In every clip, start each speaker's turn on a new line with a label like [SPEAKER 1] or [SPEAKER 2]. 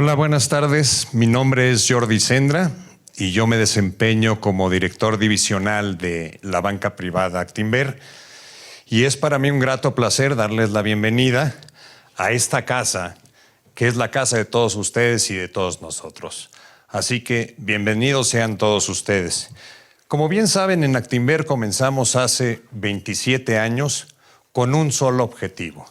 [SPEAKER 1] Hola, buenas tardes. Mi nombre es Jordi Sendra y yo me desempeño como director divisional de la banca privada Actinver. Y es para mí un grato placer darles la bienvenida a esta casa, que es la casa de todos ustedes y de todos nosotros. Así que bienvenidos sean todos ustedes. Como bien saben, en Actinver comenzamos hace 27 años con un solo objetivo.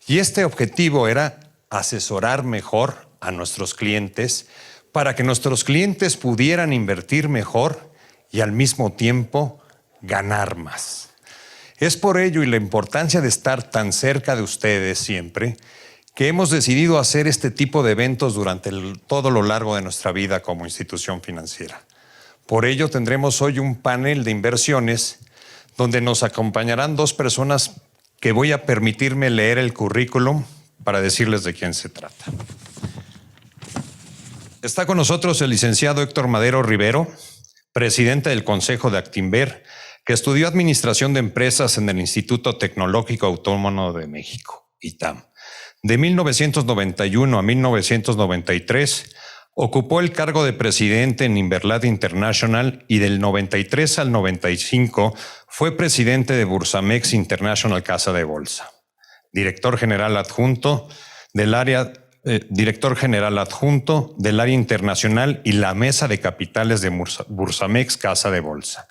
[SPEAKER 1] Y este objetivo era asesorar mejor a nuestros clientes para que nuestros clientes pudieran invertir mejor y al mismo tiempo ganar más. Es por ello y la importancia de estar tan cerca de ustedes siempre que hemos decidido hacer este tipo de eventos durante todo lo largo de nuestra vida como institución financiera. Por ello tendremos hoy un panel de inversiones donde nos acompañarán dos personas que voy a permitirme leer el currículum para decirles de quién se trata. Está con nosotros el licenciado Héctor Madero Rivero, presidente del Consejo de Actinver, que estudió Administración de Empresas en el Instituto Tecnológico Autónomo de México, ITAM. De 1991 a 1993, ocupó el cargo de presidente en Inverlat International y del 93 al 95 fue presidente de Bursamex International Casa de Bolsa. Director general adjunto del área internacional y la mesa de capitales de Bursamex Casa de Bolsa.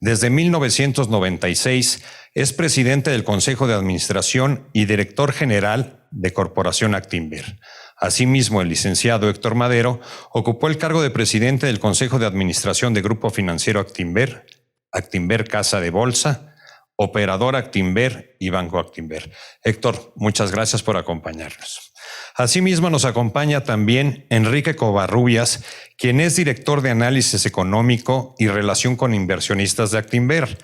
[SPEAKER 1] Desde 1996 es presidente del Consejo de Administración y director general de Corporación Actinver. Asimismo, el licenciado Héctor Madero ocupó el cargo de presidente del Consejo de Administración de Grupo Financiero Actinver, Actinver Casa de Bolsa, Operador Actinver y Banco Actinver. Héctor, muchas gracias por acompañarnos. Asimismo, nos acompaña también Enrique Covarrubias, quien es director de Análisis Económico y Relación con Inversionistas de Actinver,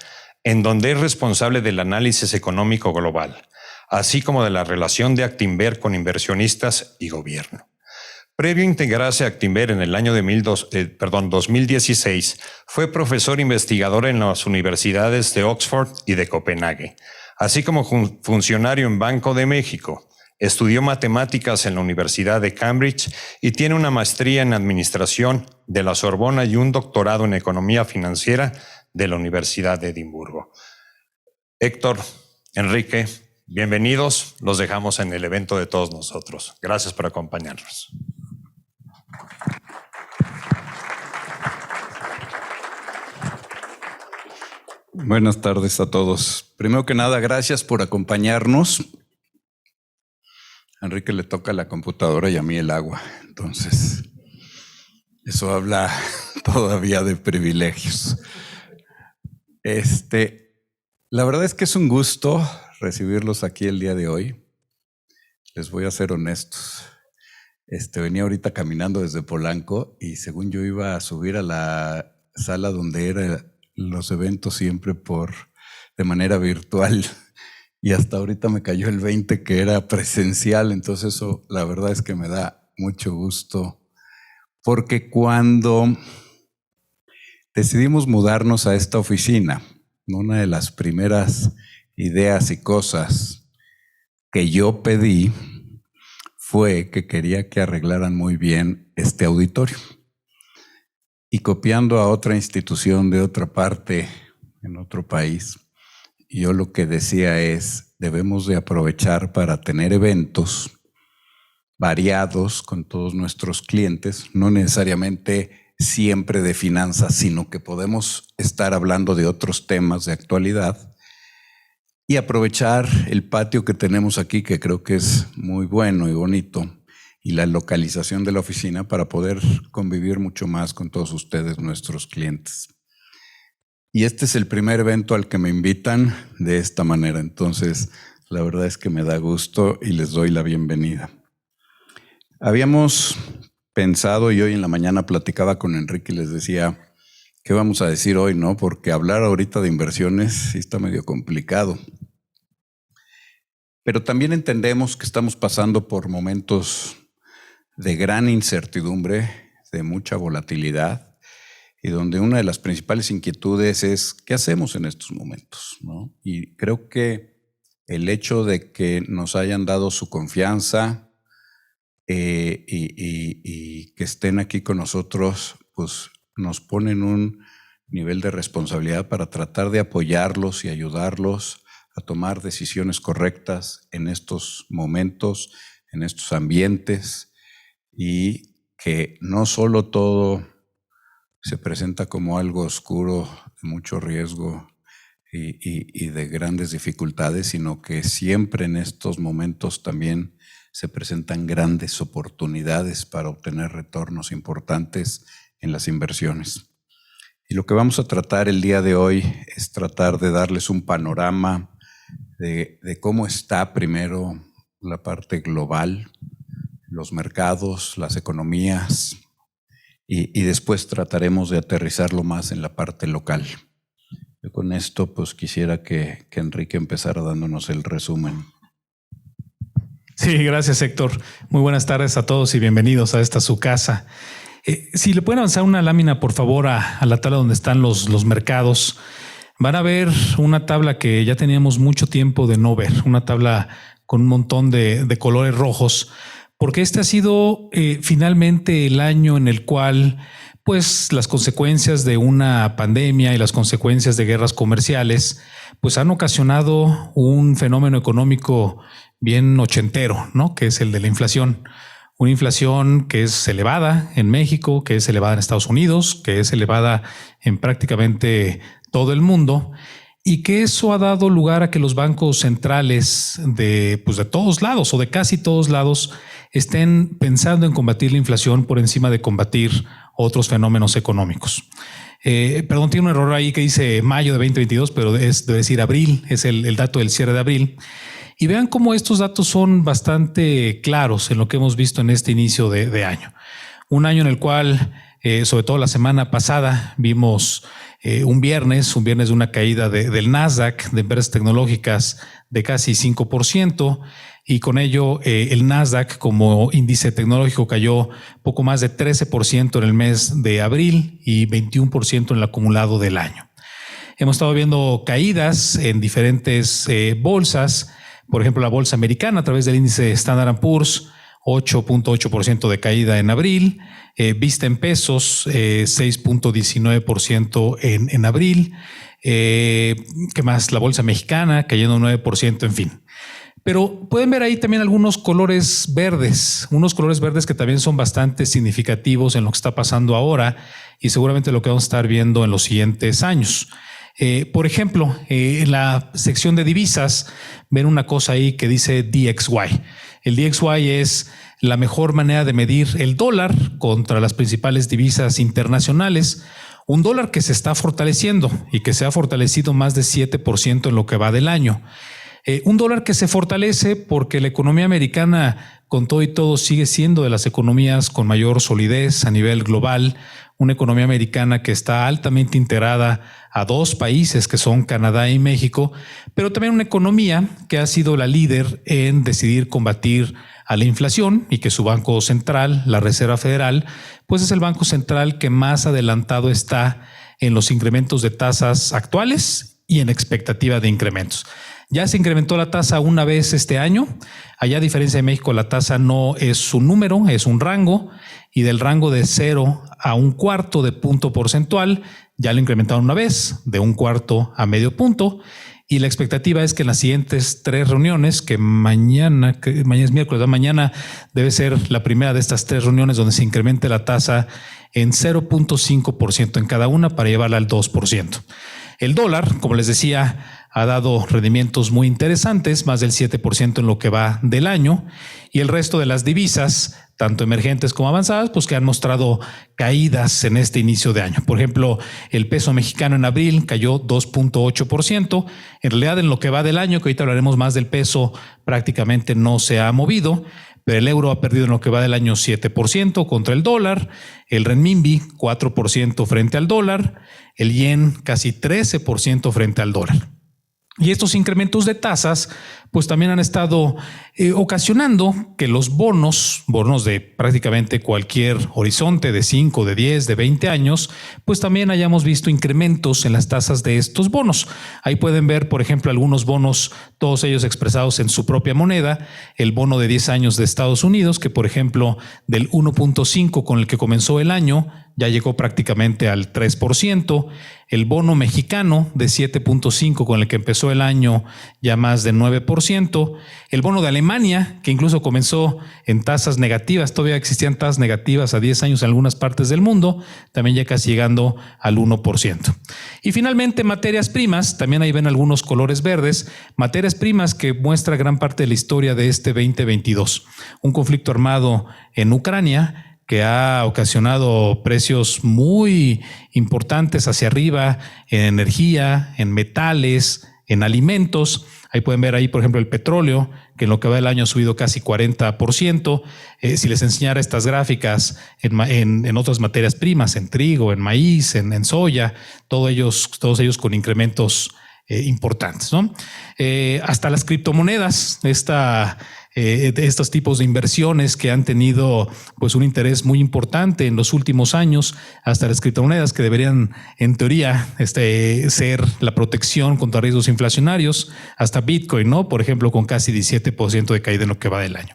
[SPEAKER 1] en donde es responsable del análisis económico global, así como de la relación de Actinver con inversionistas y gobierno. Previo a integrarse a Actinver en el año 2016, fue profesor investigador en las universidades de Oxford y de Copenhague, así como funcionario en Banco de México. Estudió matemáticas en la Universidad de Cambridge y tiene una maestría en Administración de la Sorbona y un doctorado en Economía Financiera de la Universidad de Edimburgo. Héctor, Enrique, bienvenidos. Los dejamos en el evento de todos nosotros. Gracias por acompañarnos.
[SPEAKER 2] Buenas tardes a todos. Primero que nada, gracias por acompañarnos. A Enrique le toca la computadora y a mí el agua. Entonces, eso habla todavía de privilegios. La verdad es que es un gusto recibirlos aquí el día de hoy. Les voy a ser honestos. Venía ahorita caminando desde Polanco y según yo iba a subir a la sala donde eran los eventos siempre de manera virtual. Y hasta ahorita me cayó el 20 que era presencial, entonces eso la verdad es que me da mucho gusto, porque cuando decidimos mudarnos a esta oficina, una de las primeras ideas y cosas que yo pedí fue que quería que arreglaran muy bien este auditorio. Y copiando a otra institución de otra parte, en otro país, yo lo que decía es, debemos de aprovechar para tener eventos variados con todos nuestros clientes, no necesariamente siempre de finanzas, sino que podemos estar hablando de otros temas de actualidad y aprovechar el patio que tenemos aquí, que creo que es muy bueno y bonito, y la localización de la oficina para poder convivir mucho más con todos ustedes, nuestros clientes. Y este es el primer evento al que me invitan de esta manera. Entonces, la verdad es que me da gusto y les doy la bienvenida. Habíamos pensado, y hoy en la mañana platicaba con Enrique y les decía, ¿qué vamos a decir hoy, no? Porque hablar ahorita de inversiones sí está medio complicado. Pero también entendemos que estamos pasando por momentos de gran incertidumbre, de mucha volatilidad, y donde una de las principales inquietudes es ¿qué hacemos en estos momentos, ¿no? Y creo que el hecho de que nos hayan dado su confianza, y que estén aquí con nosotros, pues nos ponen un nivel de responsabilidad para tratar de apoyarlos y ayudarlos a tomar decisiones correctas en estos momentos, en estos ambientes, y que no solo todo se presenta como algo oscuro, de mucho riesgo y de grandes dificultades, sino que siempre en estos momentos también se presentan grandes oportunidades para obtener retornos importantes en las inversiones. Y lo que vamos a tratar el día de hoy es tratar de darles un panorama de cómo está primero la parte global, los mercados, las economías, y después trataremos de aterrizarlo más en la parte local. Yo con esto pues quisiera que Enrique empezara dándonos el resumen.
[SPEAKER 3] Sí, gracias, Héctor. Muy buenas tardes a todos y bienvenidos a esta su casa. Si le pueden avanzar una lámina, por favor, a la tabla donde están los mercados, van a ver una tabla que ya teníamos mucho tiempo de no ver, una tabla con un montón de colores rojos, porque este ha sido finalmente el año en el cual pues las consecuencias de una pandemia y las consecuencias de guerras comerciales pues han ocasionado un fenómeno económico bien ochentero, ¿no? Que es el de la inflación. Una inflación que es elevada en México, que es elevada en Estados Unidos, que es elevada en prácticamente todo el mundo, y que eso ha dado lugar a que los bancos centrales de todos lados o de casi todos lados estén pensando en combatir la inflación por encima de combatir otros fenómenos económicos. Perdón, tiene un error ahí que dice mayo de 2022, pero debe decir abril, es el dato del cierre de abril. Y vean cómo estos datos son bastante claros en lo que hemos visto en este inicio de año. Un año en el cual, sobre todo la semana pasada, vimos un viernes de una caída del Nasdaq, de empresas tecnológicas, de casi 5%, y con ello el Nasdaq como índice tecnológico cayó poco más de 13% en el mes de abril y 21% en el acumulado del año. Hemos estado viendo caídas en diferentes bolsas, por ejemplo la bolsa americana a través del índice Standard & Poor's, 8.8% de caída en abril, vista en pesos, 6.19% en abril. ¿Qué más? La bolsa mexicana cayendo 9%, en fin. Pero pueden ver ahí también algunos colores verdes, unos colores verdes que también son bastante significativos en lo que está pasando ahora y seguramente lo que vamos a estar viendo en los siguientes años. Por ejemplo, en la sección de divisas, ven una cosa ahí que dice DXY. El DXY es la mejor manera de medir el dólar contra las principales divisas internacionales. Un dólar que se está fortaleciendo y que se ha fortalecido más de 7% en lo que va del año. Un dólar que se fortalece porque la economía americana, con todo y todo, sigue siendo de las economías con mayor solidez a nivel global. Una economía americana que está altamente integrada a dos países que son Canadá y México, pero también una economía que ha sido la líder en decidir combatir a la inflación y que su banco central, la Reserva Federal, pues es el banco central que más adelantado está en los incrementos de tasas actuales y en expectativa de incrementos. Ya se incrementó la tasa una vez este año. Allá, a diferencia de México, la tasa no es un número, es un rango, y del rango de 0 a 1/4 de punto porcentual ya lo incrementaron una vez, de 1/4 a medio punto, y la expectativa es que en las siguientes 3 reuniones, que mañana es miércoles, mañana debe ser la primera de estas 3 reuniones donde se incremente la tasa en 0.5% en cada una para llevarla al 2%. El dólar, como les decía, ha dado rendimientos muy interesantes, más del 7% en lo que va del año, y el resto de las divisas, tanto emergentes como avanzadas, pues que han mostrado caídas en este inicio de año. Por ejemplo, el peso mexicano en abril cayó 2.8%. En realidad, en lo que va del año, que ahorita hablaremos más del peso, prácticamente no se ha movido, pero el euro ha perdido en lo que va del año 7% contra el dólar, el renminbi 4% frente al dólar, el yen casi 13% frente al dólar. Y estos incrementos de tasas pues también han estado ocasionando que los bonos de prácticamente cualquier horizonte de 5, de 10, de 20 años, pues también hayamos visto incrementos en las tasas de estos bonos. Ahí pueden ver, por ejemplo, algunos bonos, todos ellos expresados en su propia moneda. El bono de 10 años de Estados Unidos, que por ejemplo del 1.5 con el que comenzó el año, ya llegó prácticamente al 3%. El bono mexicano de 7.5 con el que empezó el año, ya más del 9%. El bono de Alemania, que incluso comenzó en tasas negativas, todavía existían tasas negativas a 10 años en algunas partes del mundo, también ya casi llegando al 1%. Y finalmente, materias primas, también ahí ven algunos colores verdes, materias primas que muestra gran parte de la historia de este 2022. Un conflicto armado en Ucrania, que ha ocasionado precios muy importantes hacia arriba en energía, en metales, en alimentos. Ahí pueden ver ahí, por ejemplo, el petróleo, que en lo que va del año ha subido casi 40%. Si les enseñara estas gráficas en otras materias primas, en trigo, en maíz, en soya, todos ellos con incrementos importantes, ¿no? Hasta las criptomonedas, estos tipos de inversiones que han tenido pues un interés muy importante en los últimos años, hasta las criptomonedas que deberían en teoría ser la protección contra riesgos inflacionarios, hasta Bitcoin, ¿no? Por ejemplo, con casi 17% de caída en lo que va del año.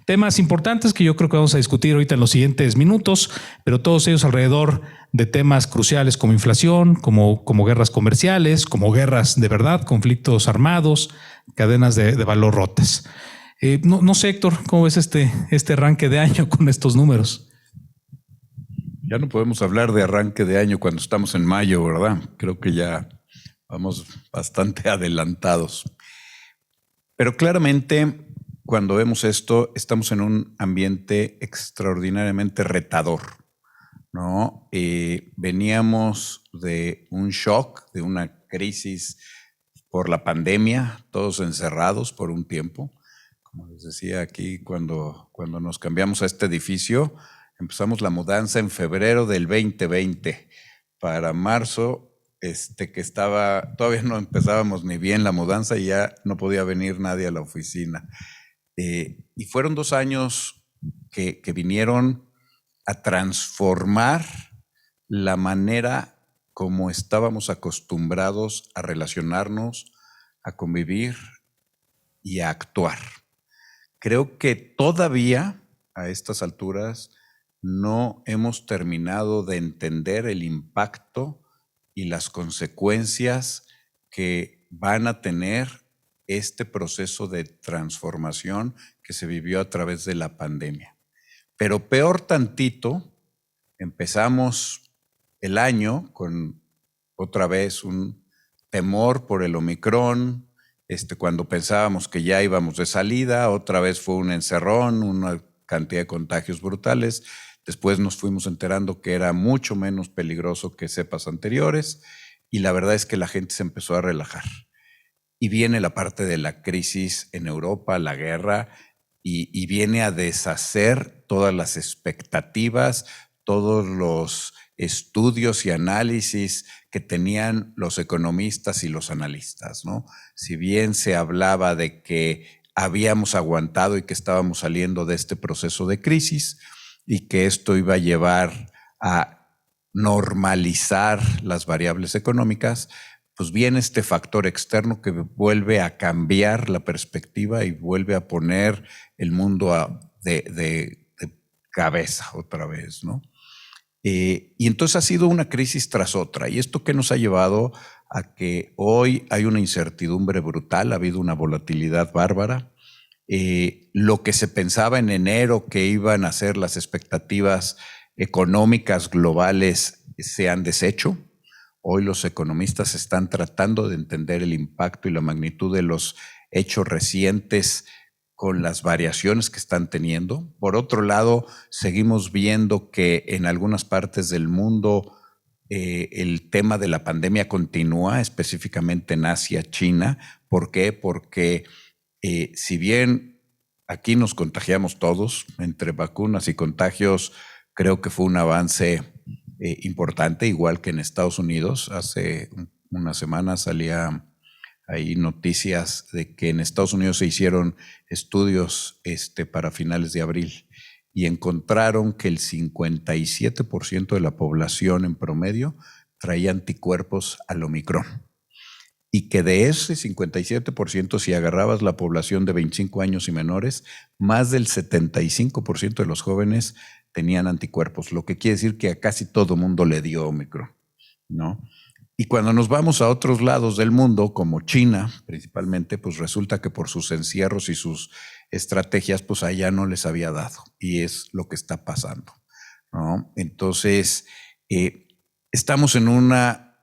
[SPEAKER 3] Temas importantes que yo creo que vamos a discutir ahorita en los siguientes minutos, pero todos ellos alrededor de temas cruciales como inflación, como guerras comerciales, como guerras de verdad, conflictos armados, cadenas de valor rotas. No sé, Héctor, ¿cómo ves este arranque de año con estos números?
[SPEAKER 2] Ya no podemos hablar de arranque de año cuando estamos en mayo, ¿verdad? Creo que ya vamos bastante adelantados. Pero claramente, cuando vemos esto, estamos en un ambiente extraordinariamente retador, ¿no? Veníamos de un shock, de una crisis por la pandemia, todos encerrados por un tiempo. Como les decía aquí, cuando nos cambiamos a este edificio, empezamos la mudanza en febrero del 2020. Para marzo, que todavía no empezábamos ni bien la mudanza y ya no podía venir nadie a la oficina. Y fueron 2 años que vinieron a transformar la manera como estábamos acostumbrados a relacionarnos, a convivir y a actuar. Creo que todavía a estas alturas no hemos terminado de entender el impacto y las consecuencias que van a tener este proceso de transformación que se vivió a través de la pandemia. Pero peor tantito, empezamos el año con otra vez un temor por el Omicron. Cuando pensábamos que ya íbamos de salida, otra vez fue un encerrón, una cantidad de contagios brutales. Después nos fuimos enterando que era mucho menos peligroso que cepas anteriores y la verdad es que la gente se empezó a relajar. Y viene la parte de la crisis en Europa, la guerra, y viene a deshacer todas las expectativas, todos los estudios y análisis que tenían los economistas y los analistas, ¿no? Si bien se hablaba de que habíamos aguantado y que estábamos saliendo de este proceso de crisis y que esto iba a llevar a normalizar las variables económicas, pues viene este factor externo que vuelve a cambiar la perspectiva y vuelve a poner el mundo de cabeza otra vez, ¿no? Y entonces ha sido una crisis tras otra. ¿Y esto qué nos ha llevado? A que hoy hay una incertidumbre brutal, ha habido una volatilidad bárbara. Lo que se pensaba en enero que iban a ser las expectativas económicas globales se han deshecho. Hoy los economistas están tratando de entender el impacto y la magnitud de los hechos recientes con las variaciones que están teniendo. Por otro lado, seguimos viendo que en algunas partes del mundo el tema de la pandemia continúa, específicamente en Asia, China. ¿Por qué? Porque si bien aquí nos contagiamos todos, entre vacunas y contagios, creo que fue un avance importante, igual que en Estados Unidos. Hace una semana salía hay noticias de que en Estados Unidos se hicieron estudios para finales de abril y encontraron que el 57% de la población en promedio traía anticuerpos al Omicron. Y que de ese 57%, si agarrabas la población de 25 años y menores, más del 75% de los jóvenes tenían anticuerpos, lo que quiere decir que a casi todo mundo le dio Omicron, ¿no? Y cuando nos vamos a otros lados del mundo, como China principalmente, pues resulta que por sus encierros y sus estrategias, pues allá no les había dado. Y es lo que está pasando, ¿no? Entonces, estamos en una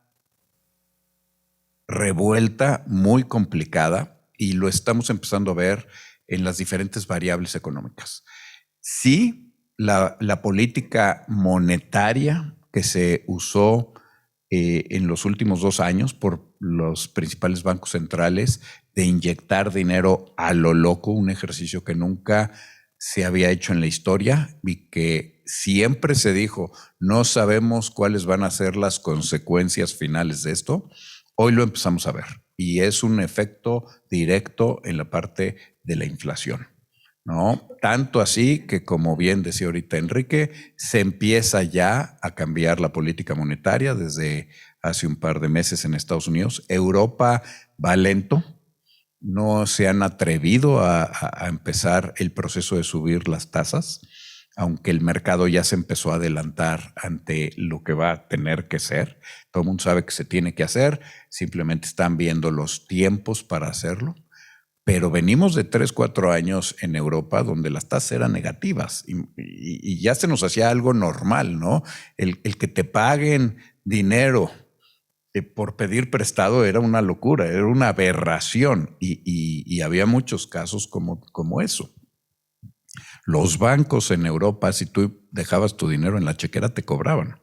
[SPEAKER 2] revuelta muy complicada y lo estamos empezando a ver en las diferentes variables económicas. Sí, la política monetaria que se usó en los últimos 2 años por los principales bancos centrales de inyectar dinero a lo loco, un ejercicio que nunca se había hecho en la historia y que siempre se dijo, no sabemos cuáles van a ser las consecuencias finales de esto. Hoy lo empezamos a ver y es un efecto directo en la parte de la inflación, ¿no? Tanto así que, como bien decía ahorita Enrique, se empieza ya a cambiar la política monetaria desde hace un par de meses en Estados Unidos. Europa va lento, no se han atrevido a empezar el proceso de subir las tasas, aunque el mercado ya se empezó a adelantar ante lo que va a tener que ser. Todo el mundo sabe que se tiene que hacer, simplemente están viendo los tiempos para hacerlo. Pero venimos de 3, 4 años en Europa donde las tasas eran negativas y ya se nos hacía algo normal, ¿no? El que te paguen dinero por pedir prestado era una locura, era una aberración y había muchos casos como eso. Los bancos en Europa, si tú dejabas tu dinero en la chequera, te cobraban.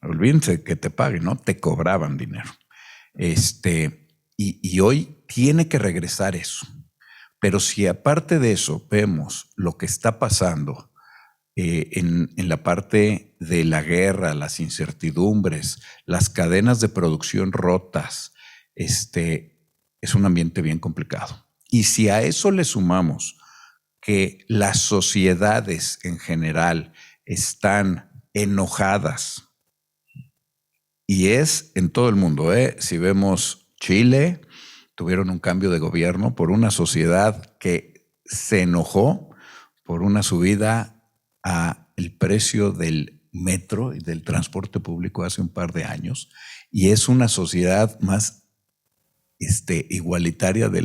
[SPEAKER 2] Olvídense que te paguen, ¿no? Te cobraban dinero. Y hoy tiene que regresar eso. Pero si aparte de eso vemos lo que está pasando en la parte de la guerra, las incertidumbres, las cadenas de producción rotas, es un ambiente bien complicado. Y si a eso le sumamos que las sociedades en general están enojadas, y es en todo el mundo, si vemos Chile, tuvieron un cambio de gobierno por una sociedad que se enojó por una subida al precio del metro y del transporte público hace un par de años, y es una sociedad más igualitaria de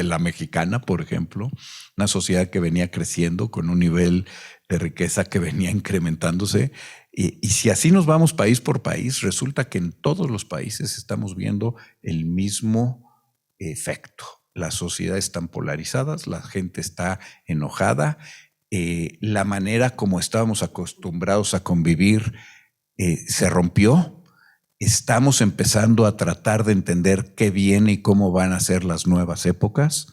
[SPEAKER 2] la mexicana, por ejemplo, una sociedad que venía creciendo con un nivel de riqueza que venía incrementándose. Y si así nos vamos país por país, resulta que en todos los países estamos viendo el mismo efecto. Las sociedades están polarizadas, la gente está enojada, la manera como estábamos acostumbrados a convivir se rompió. Estamos empezando a tratar de entender qué viene y cómo van a ser las nuevas épocas.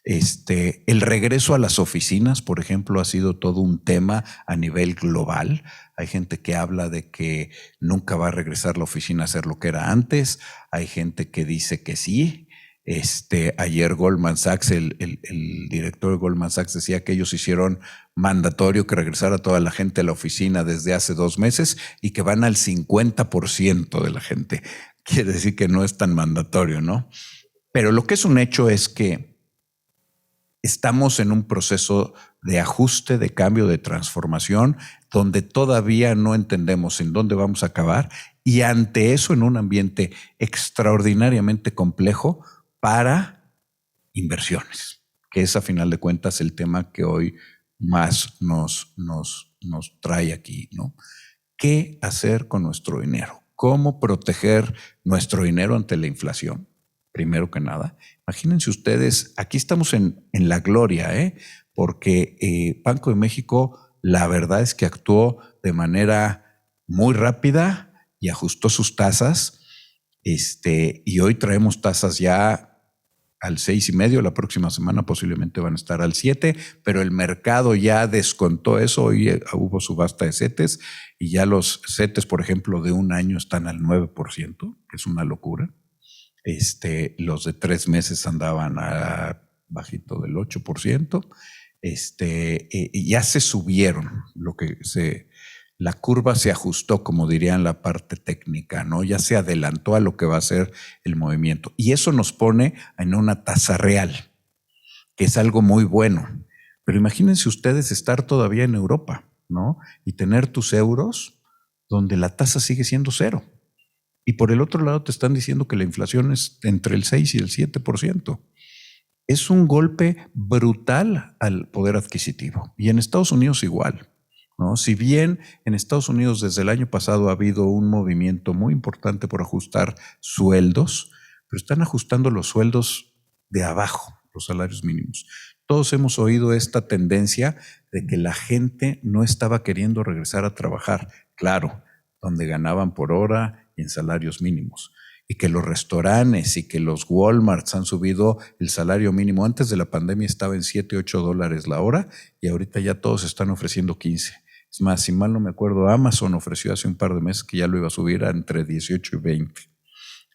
[SPEAKER 2] El regreso a las oficinas, por ejemplo, ha sido todo un tema a nivel global. Hay gente que habla de que nunca va a regresar la oficina a ser lo que era antes. Hay gente que dice que sí. Ayer Goldman Sachs, el director de Goldman Sachs, decía que ellos hicieron mandatorio que regresara toda la gente a la oficina desde hace 2 meses y que van al 50% de la gente. Quiere decir que no es tan mandatorio, ¿no? Pero lo que es un hecho es que estamos en un proceso de ajuste, de cambio, de transformación, donde todavía no entendemos en dónde vamos a acabar, y ante eso, en un ambiente extraordinariamente complejo para inversiones, que es a final de cuentas el tema que hoy más nos trae aquí, ¿no? ¿Qué hacer con nuestro dinero? ¿Cómo proteger nuestro dinero ante la inflación? Primero que nada, imagínense ustedes, aquí estamos en la gloria, porque Banco de México, la verdad es que actuó de manera muy rápida y ajustó sus tasas, y hoy traemos tasas ya al 6.5%, la próxima semana posiblemente van a estar al 7%, pero el mercado ya descontó eso. Hoy hubo subasta de CETES y ya los CETES, por ejemplo, de 1 año están al 9%, que es una locura. Los de 3 meses andaban a bajito del 8%. Ya se subieron, la curva se ajustó, como dirían la parte técnica, ¿no? Ya se adelantó a lo que va a ser el movimiento. Y eso nos pone en una tasa real, que es algo muy bueno. Pero imagínense ustedes estar todavía en Europa, ¿no? Y tener tus euros donde la tasa sigue siendo 0. Y por el otro lado te están diciendo que la inflación es entre el 6 y el 7%. Es un golpe brutal al poder adquisitivo. Y en Estados Unidos igual, ¿no? Si bien en Estados Unidos desde el año pasado ha habido un movimiento muy importante por ajustar sueldos, pero están ajustando los sueldos de abajo, los salarios mínimos. Todos hemos oído esta tendencia de que la gente no estaba queriendo regresar a trabajar, claro, donde ganaban por hora y en salarios mínimos. Y que los restaurantes y que los Walmarts han subido el salario mínimo. Antes de la pandemia estaba en $7-8 la hora y ahorita ya todos están ofreciendo 15. Es más, si mal no me acuerdo, Amazon ofreció hace un par de meses que ya lo iba a subir a entre 18 y 20.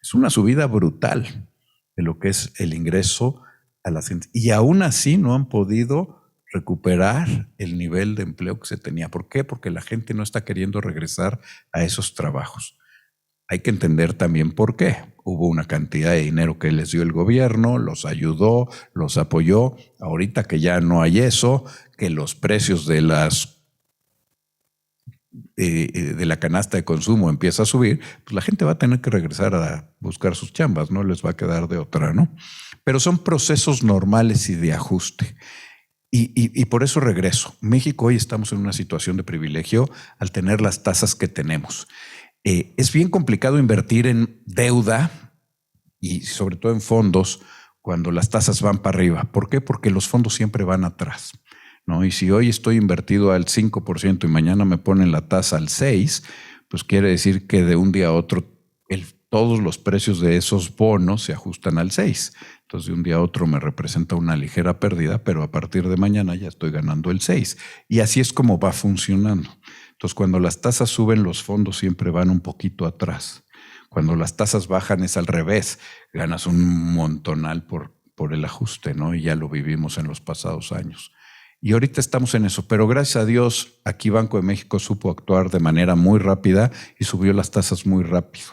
[SPEAKER 2] Es una subida brutal de lo que es el ingreso a la gente. Y aún así no han podido recuperar el nivel de empleo que se tenía. ¿Por qué? Porque la gente no está queriendo regresar a esos trabajos. Hay que entender también por qué. Hubo una cantidad de dinero que les dio el gobierno, los ayudó, los apoyó. Ahorita que ya no hay eso, que los precios de la canasta de consumo empieza a subir, pues la gente va a tener que regresar a buscar sus chambas, no les va a quedar de otra, ¿no? Pero son procesos normales y de ajuste. Y por eso regreso. México hoy estamos en una situación de privilegio al tener las tasas que tenemos. Es bien complicado invertir en deuda y sobre todo en fondos cuando las tasas van para arriba. ¿Por qué? Porque los fondos siempre van atrás, ¿no? Y si hoy estoy invertido al 5% y mañana me ponen la tasa al 6%, pues quiere decir que de un día a otro todos los precios de esos bonos se ajustan al 6%. Entonces de un día a otro me representa una ligera pérdida, pero a partir de mañana ya estoy ganando el 6%. Y así es como va funcionando. Entonces, cuando las tasas suben, los fondos siempre van un poquito atrás. Cuando las tasas bajan es al revés. Ganas un montonal por el ajuste, ¿no? Y ya lo vivimos en los pasados años. Y ahorita estamos en eso. Pero gracias a Dios, aquí Banco de México supo actuar de manera muy rápida y subió las tasas muy rápido.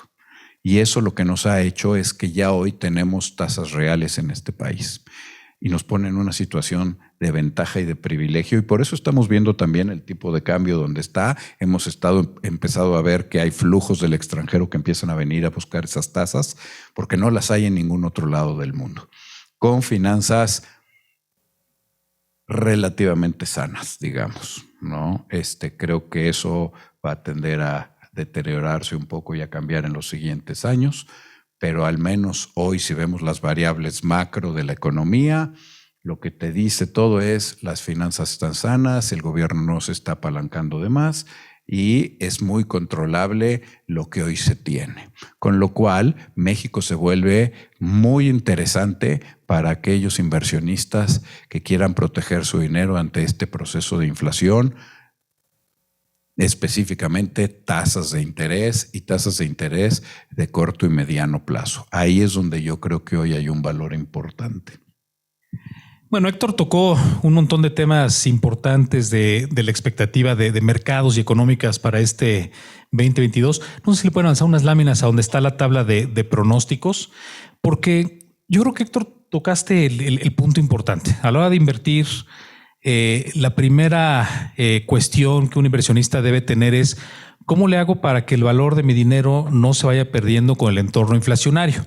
[SPEAKER 2] Y eso lo que nos ha hecho es que ya hoy tenemos tasas reales en este país. Y nos pone en una situación de ventaja y de privilegio, y por eso estamos viendo también el tipo de cambio donde está. Hemos empezado a ver que hay flujos del extranjero que empiezan a venir a buscar esas tasas, porque no las hay en ningún otro lado del mundo, con finanzas relativamente sanas, digamos, ¿no? Creo que eso va a tender a deteriorarse un poco y a cambiar en los siguientes años, pero al menos hoy, si vemos las variables macro de la economía, lo que te dice todo es las finanzas están sanas, el gobierno no se está apalancando de más y es muy controlable lo que hoy se tiene. Con lo cual, México se vuelve muy interesante para aquellos inversionistas que quieran proteger su dinero ante este proceso de inflación, específicamente tasas de interés y tasas de interés de corto y mediano plazo. Ahí es donde yo creo que hoy hay un valor importante.
[SPEAKER 3] Bueno, Héctor tocó un montón de temas importantes de la expectativa de mercados y económicas para este 2022. No sé si le pueden lanzar unas láminas a donde está la tabla de pronósticos, porque yo creo que Héctor tocaste el punto importante. A la hora de invertir, la primera cuestión que un inversionista debe tener es ¿cómo le hago para que el valor de mi dinero no se vaya perdiendo con el entorno inflacionario?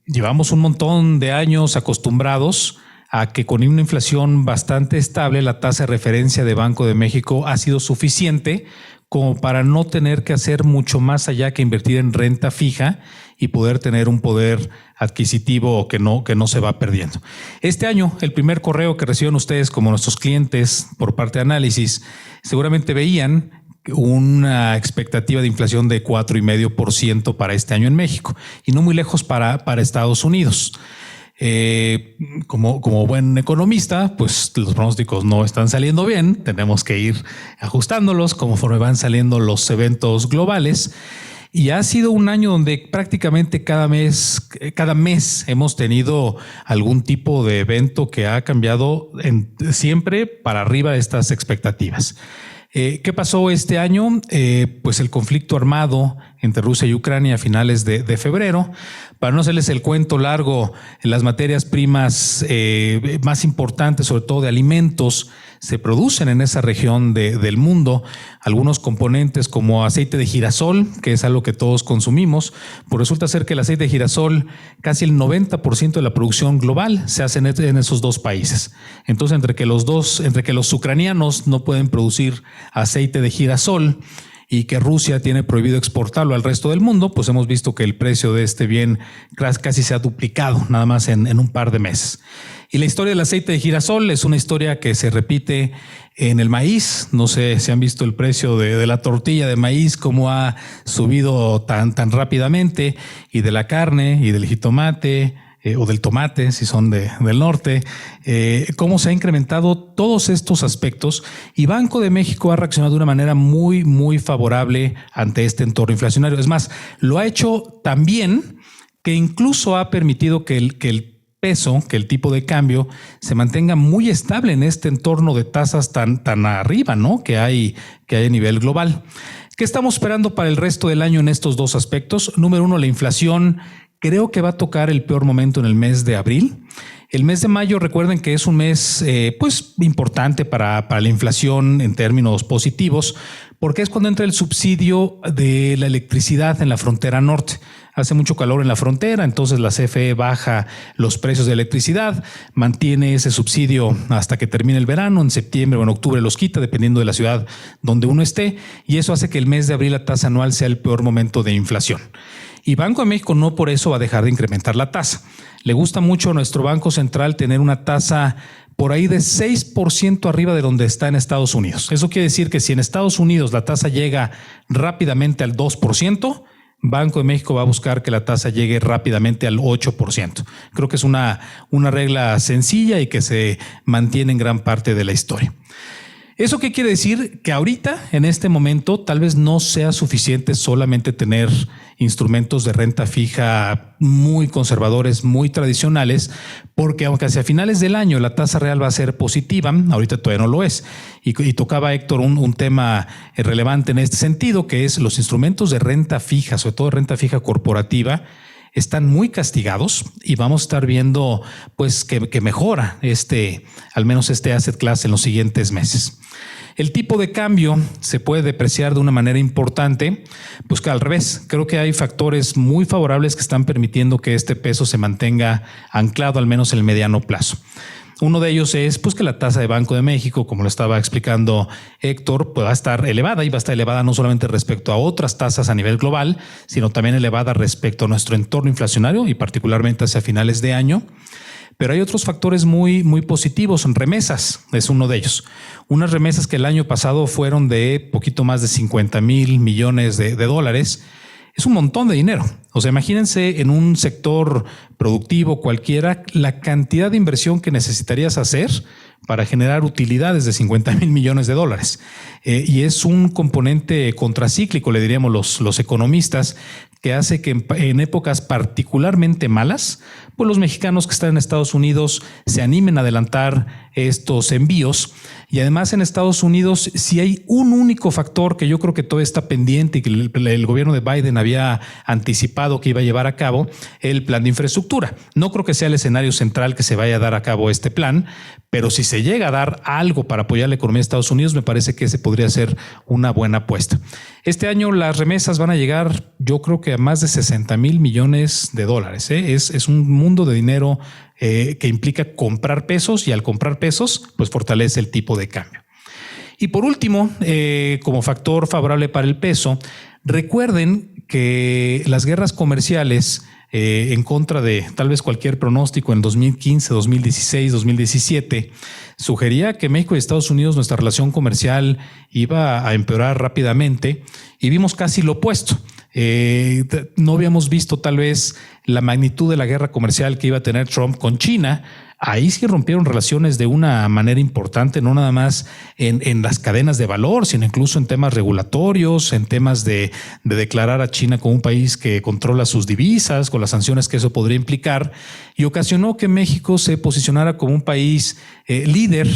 [SPEAKER 3] Llevamos un montón de años acostumbrados a que con una inflación bastante estable, la tasa de referencia de Banco de México ha sido suficiente como para no tener que hacer mucho más allá que invertir en renta fija y poder tener un poder adquisitivo que no se va perdiendo. Este año, el primer correo que reciben ustedes como nuestros clientes por parte de Análisis, seguramente veían una expectativa de inflación de 4,5% para este año en México y no muy lejos para Estados Unidos. Como buen economista, pues los pronósticos no están saliendo bien. Tenemos que ir ajustándolos conforme van saliendo los eventos globales. Y ha sido un año donde prácticamente cada mes hemos tenido algún tipo de evento que ha cambiado siempre para arriba de estas expectativas. ¿Qué pasó este año? Pues el conflicto armado entre Rusia y Ucrania a finales de febrero. Para no hacerles el cuento largo, las materias primas más importantes, sobre todo de alimentos, se producen en esa región del mundo. Algunos componentes como aceite de girasol, que es algo que todos consumimos, pues resulta ser que el aceite de girasol, casi el 90% de la producción global se hace en esos dos países. Entonces, entre que los ucranianos no pueden producir aceite de girasol y que Rusia tiene prohibido exportarlo al resto del mundo, pues hemos visto que el precio de este bien casi se ha duplicado nada más en un par de meses. Y la historia del aceite de girasol es una historia que se repite en el maíz. No sé si han visto el precio de la tortilla de maíz, cómo ha subido tan rápidamente, y de la carne y del jitomate, o del tomate, si son del norte, cómo se ha incrementado todos estos aspectos, y Banco de México ha reaccionado de una manera muy, muy favorable ante este entorno inflacionario. Es más, lo ha hecho tan bien que incluso ha permitido que el tipo de cambio se mantenga muy estable en este entorno de tasas tan arriba, ¿no?, que hay a nivel global. ¿Qué estamos esperando para el resto del año en estos dos aspectos? Número uno, la inflación. Creo que va a tocar el peor momento en el mes de abril. El mes de mayo, recuerden que es un mes pues importante para la inflación en términos positivos, porque es cuando entra el subsidio de la electricidad en la frontera norte. Hace mucho calor en la frontera, entonces la CFE baja los precios de electricidad, mantiene ese subsidio hasta que termine el verano, en septiembre o en octubre los quita, dependiendo de la ciudad donde uno esté, y eso hace que el mes de abril la tasa anual sea el peor momento de inflación. Y Banco de México no por eso va a dejar de incrementar la tasa. Le gusta mucho a nuestro Banco Central tener una tasa por ahí de 6% arriba de donde está en Estados Unidos. Eso quiere decir que si en Estados Unidos la tasa llega rápidamente al 2%, Banco de México va a buscar que la tasa llegue rápidamente al 8%. Creo que es una regla sencilla y que se mantiene en gran parte de la historia. ¿Eso qué quiere decir? Que ahorita, en este momento, tal vez no sea suficiente solamente tener instrumentos de renta fija muy conservadores, muy tradicionales, porque aunque hacia finales del año la tasa real va a ser positiva, ahorita todavía no lo es. Y tocaba, Héctor, un tema relevante en este sentido, que es los instrumentos de renta fija, sobre todo renta fija corporativa, están muy castigados, y vamos a estar viendo pues que mejora al menos este asset class en los siguientes meses. El tipo de cambio se puede depreciar de una manera importante, pues que al revés, creo que hay factores muy favorables que están permitiendo que este peso se mantenga anclado al menos en el mediano plazo. Uno de ellos es pues que la tasa de Banco de México, como lo estaba explicando Héctor, pues va a estar elevada, y va a estar elevada no solamente respecto a otras tasas a nivel global, sino también elevada respecto a nuestro entorno inflacionario y particularmente hacia finales de año. Pero hay otros factores muy, muy positivos. Remesas es uno de ellos. Unas remesas que el año pasado fueron de poquito más de 50,000 millones de dólares. Es un montón de dinero. O sea, imagínense en un sector productivo cualquiera la cantidad de inversión que necesitarías hacer para generar utilidades de 50,000 millones de dólares. Y es un componente contracíclico, le diríamos los economistas, que hace que en épocas particularmente malas, pues los mexicanos que están en Estados Unidos se animen a adelantar estos envíos. Y además en Estados Unidos, si hay un único factor que yo creo que todavía está pendiente y que el gobierno de Biden había anticipado que iba a llevar a cabo, el plan de infraestructura. No creo que sea el escenario central que se vaya a dar a cabo este plan, pero si se llega a dar algo para apoyar la economía de Estados Unidos, me parece que ese podría ser una buena apuesta. Este año las remesas van a llegar, yo creo que a más de 60,000 millones de dólares. Es un mundo de dinero que implica comprar pesos, y al comprar pesos, pues fortalece el tipo de cambio. Y por último, como factor favorable para el peso, recuerden que las guerras comerciales en contra de tal vez cualquier pronóstico en 2015, 2016, 2017, sugería que México y Estados Unidos, nuestra relación comercial iba a empeorar rápidamente, y vimos casi lo opuesto. No habíamos visto tal vez la magnitud de la guerra comercial que iba a tener Trump con China ahí sí rompieron relaciones de una manera importante, no nada más en las cadenas de valor, sino incluso en temas regulatorios, en temas de declarar a China como un país que controla sus divisas, con las sanciones que eso podría implicar, y ocasionó que México se posicionara como un país líder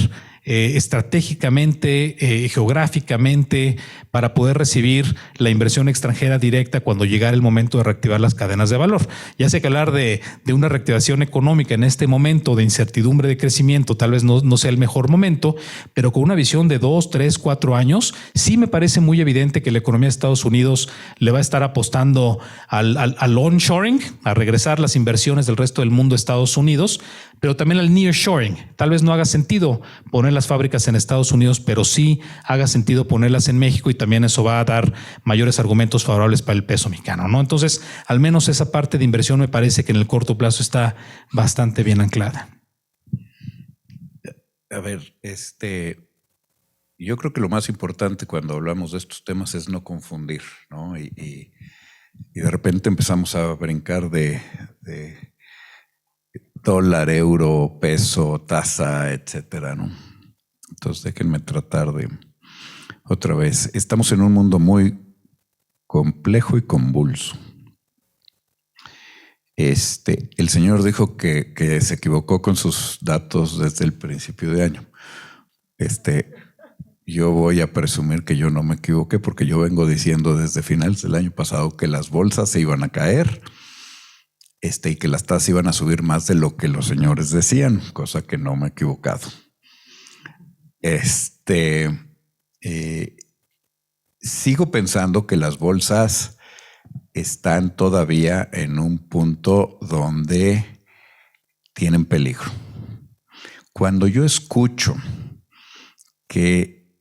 [SPEAKER 3] estratégicamente, geográficamente, para poder recibir la inversión extranjera directa cuando llegara el momento de reactivar las cadenas de valor. Ya sé que hablar de una reactivación económica en este momento de incertidumbre de crecimiento tal vez no sea el mejor momento, pero con una visión de 2, 3, 4 años, sí me parece muy evidente que la economía de Estados Unidos le va a estar apostando al onshoring, a regresar las inversiones del resto del mundo a Estados Unidos, pero también al nearshoring. Tal vez no haga sentido poner las fábricas en Estados Unidos, pero sí haga sentido ponerlas en México, y también eso va a dar mayores argumentos favorables para el peso mexicano, ¿no? Entonces, al menos esa parte de inversión me parece que en el corto plazo está bastante bien anclada.
[SPEAKER 2] A ver, yo creo que lo más importante cuando hablamos de estos temas es no confundir, ¿no? Y de repente empezamos a brincar de dólar, euro, peso, tasa, etcétera, ¿no? Entonces déjenme tratar de otra vez. Estamos en un mundo muy complejo y convulso. El señor dijo que se equivocó con sus datos desde el principio de año. Yo voy a presumir que yo no me equivoqué, porque yo vengo diciendo desde finales del año pasado que las bolsas se iban a caer, y que las tasas iban a subir más de lo que los señores decían, cosa que no me he equivocado. Sigo pensando que las bolsas están todavía en un punto donde tienen peligro. Cuando yo escucho que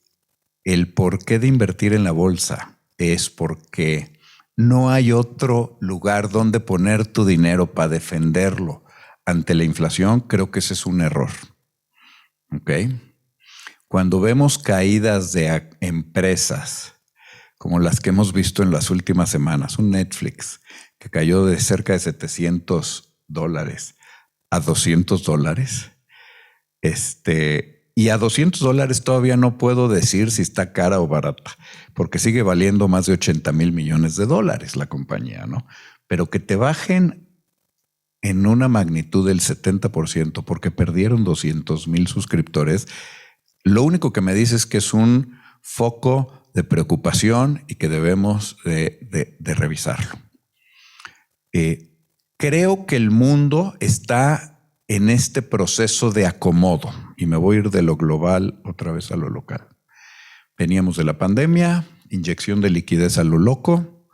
[SPEAKER 2] el porqué de invertir en la bolsa es porque no hay otro lugar donde poner tu dinero para defenderlo ante la inflación, creo que ese es un error. ¿Ok? Cuando vemos caídas de empresas como las que hemos visto en las últimas semanas, un Netflix que cayó de cerca de $700 a $200, y a $200 todavía no puedo decir si está cara o barata, porque sigue valiendo más de $80,000 millones la compañía, ¿no? Pero que te bajen en una magnitud del 70% porque perdieron 200,000 suscriptores, lo único que me dice es que es un foco de preocupación y que debemos de revisarlo. Creo que el mundo está en este proceso de acomodo, y me voy a ir de lo global otra vez a lo local. Veníamos de la pandemia, inyección de liquidez a lo loco,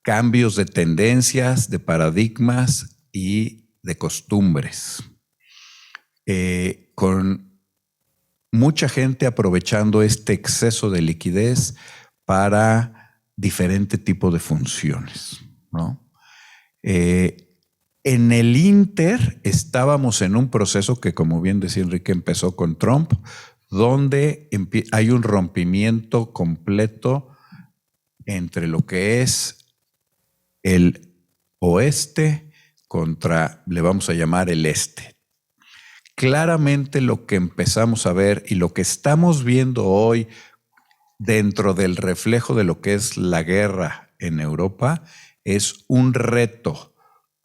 [SPEAKER 2] cambios de tendencias, de paradigmas y de costumbres, con mucha gente aprovechando este exceso de liquidez para diferente tipo de funciones, ¿no? En el Inter estábamos en un proceso que, como bien decía Enrique, empezó con Trump, donde hay un rompimiento completo entre lo que es el oeste contra, le vamos a llamar el este. Claramente lo que empezamos a ver y lo que estamos viendo hoy dentro del reflejo de lo que es la guerra en Europa es un reto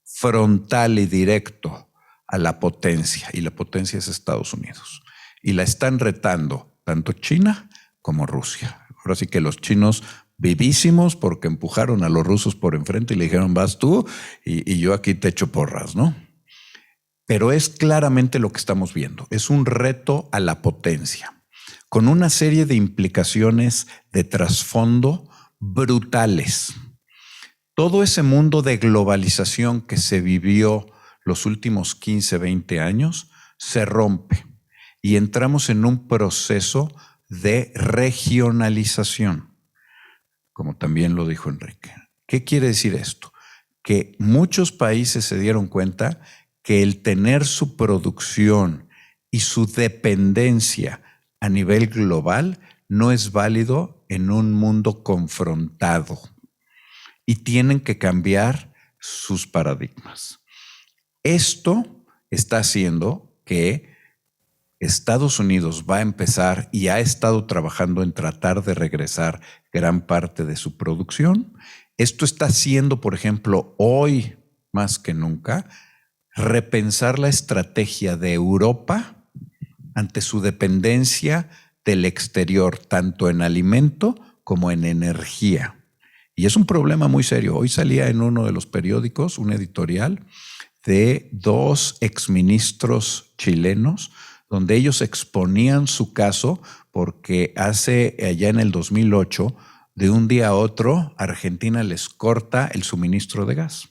[SPEAKER 2] frontal y directo a la potencia, y la potencia es Estados Unidos. Y la están retando tanto China como Rusia. Ahora sí que los chinos vivísimos porque empujaron a los rusos por enfrente y le dijeron vas tú y yo aquí te echo porras, ¿no? Pero es claramente lo que estamos viendo. Es un reto a la potencia, con una serie de implicaciones de trasfondo brutales. Todo ese mundo de globalización que se vivió los últimos 15, 20 años se rompe y entramos en un proceso de regionalización, como también lo dijo Enrique. ¿Qué quiere decir esto? Que muchos países se dieron cuenta que el tener su producción y su dependencia a nivel global no es válido en un mundo confrontado y tienen que cambiar sus paradigmas. Esto está haciendo que Estados Unidos va a empezar y ha estado trabajando en tratar de regresar gran parte de su producción. Esto está haciendo, por ejemplo, hoy más que nunca, repensar la estrategia de Europa ante su dependencia del exterior, tanto en alimento como en energía. Y es un problema muy serio. Hoy salía en uno de los periódicos un editorial de 2 exministros chilenos, donde ellos exponían su caso porque allá en el 2008, de un día a otro, Argentina les corta el suministro de gas.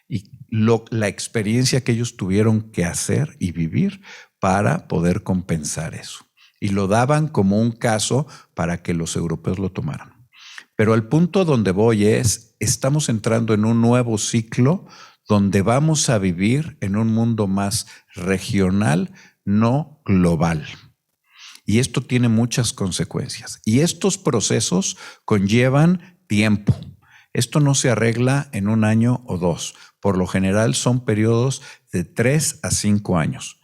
[SPEAKER 2] Y la experiencia que ellos tuvieron que hacer y vivir para poder compensar eso. Y lo daban como un caso para que los europeos lo tomaran. Pero el punto donde voy estamos entrando en un nuevo ciclo donde vamos a vivir en un mundo más regional, no global. Y esto tiene muchas consecuencias. Y estos procesos conllevan tiempo. Esto no se arregla en 1 año o 2. Por lo general son periodos de 3 a 5 años.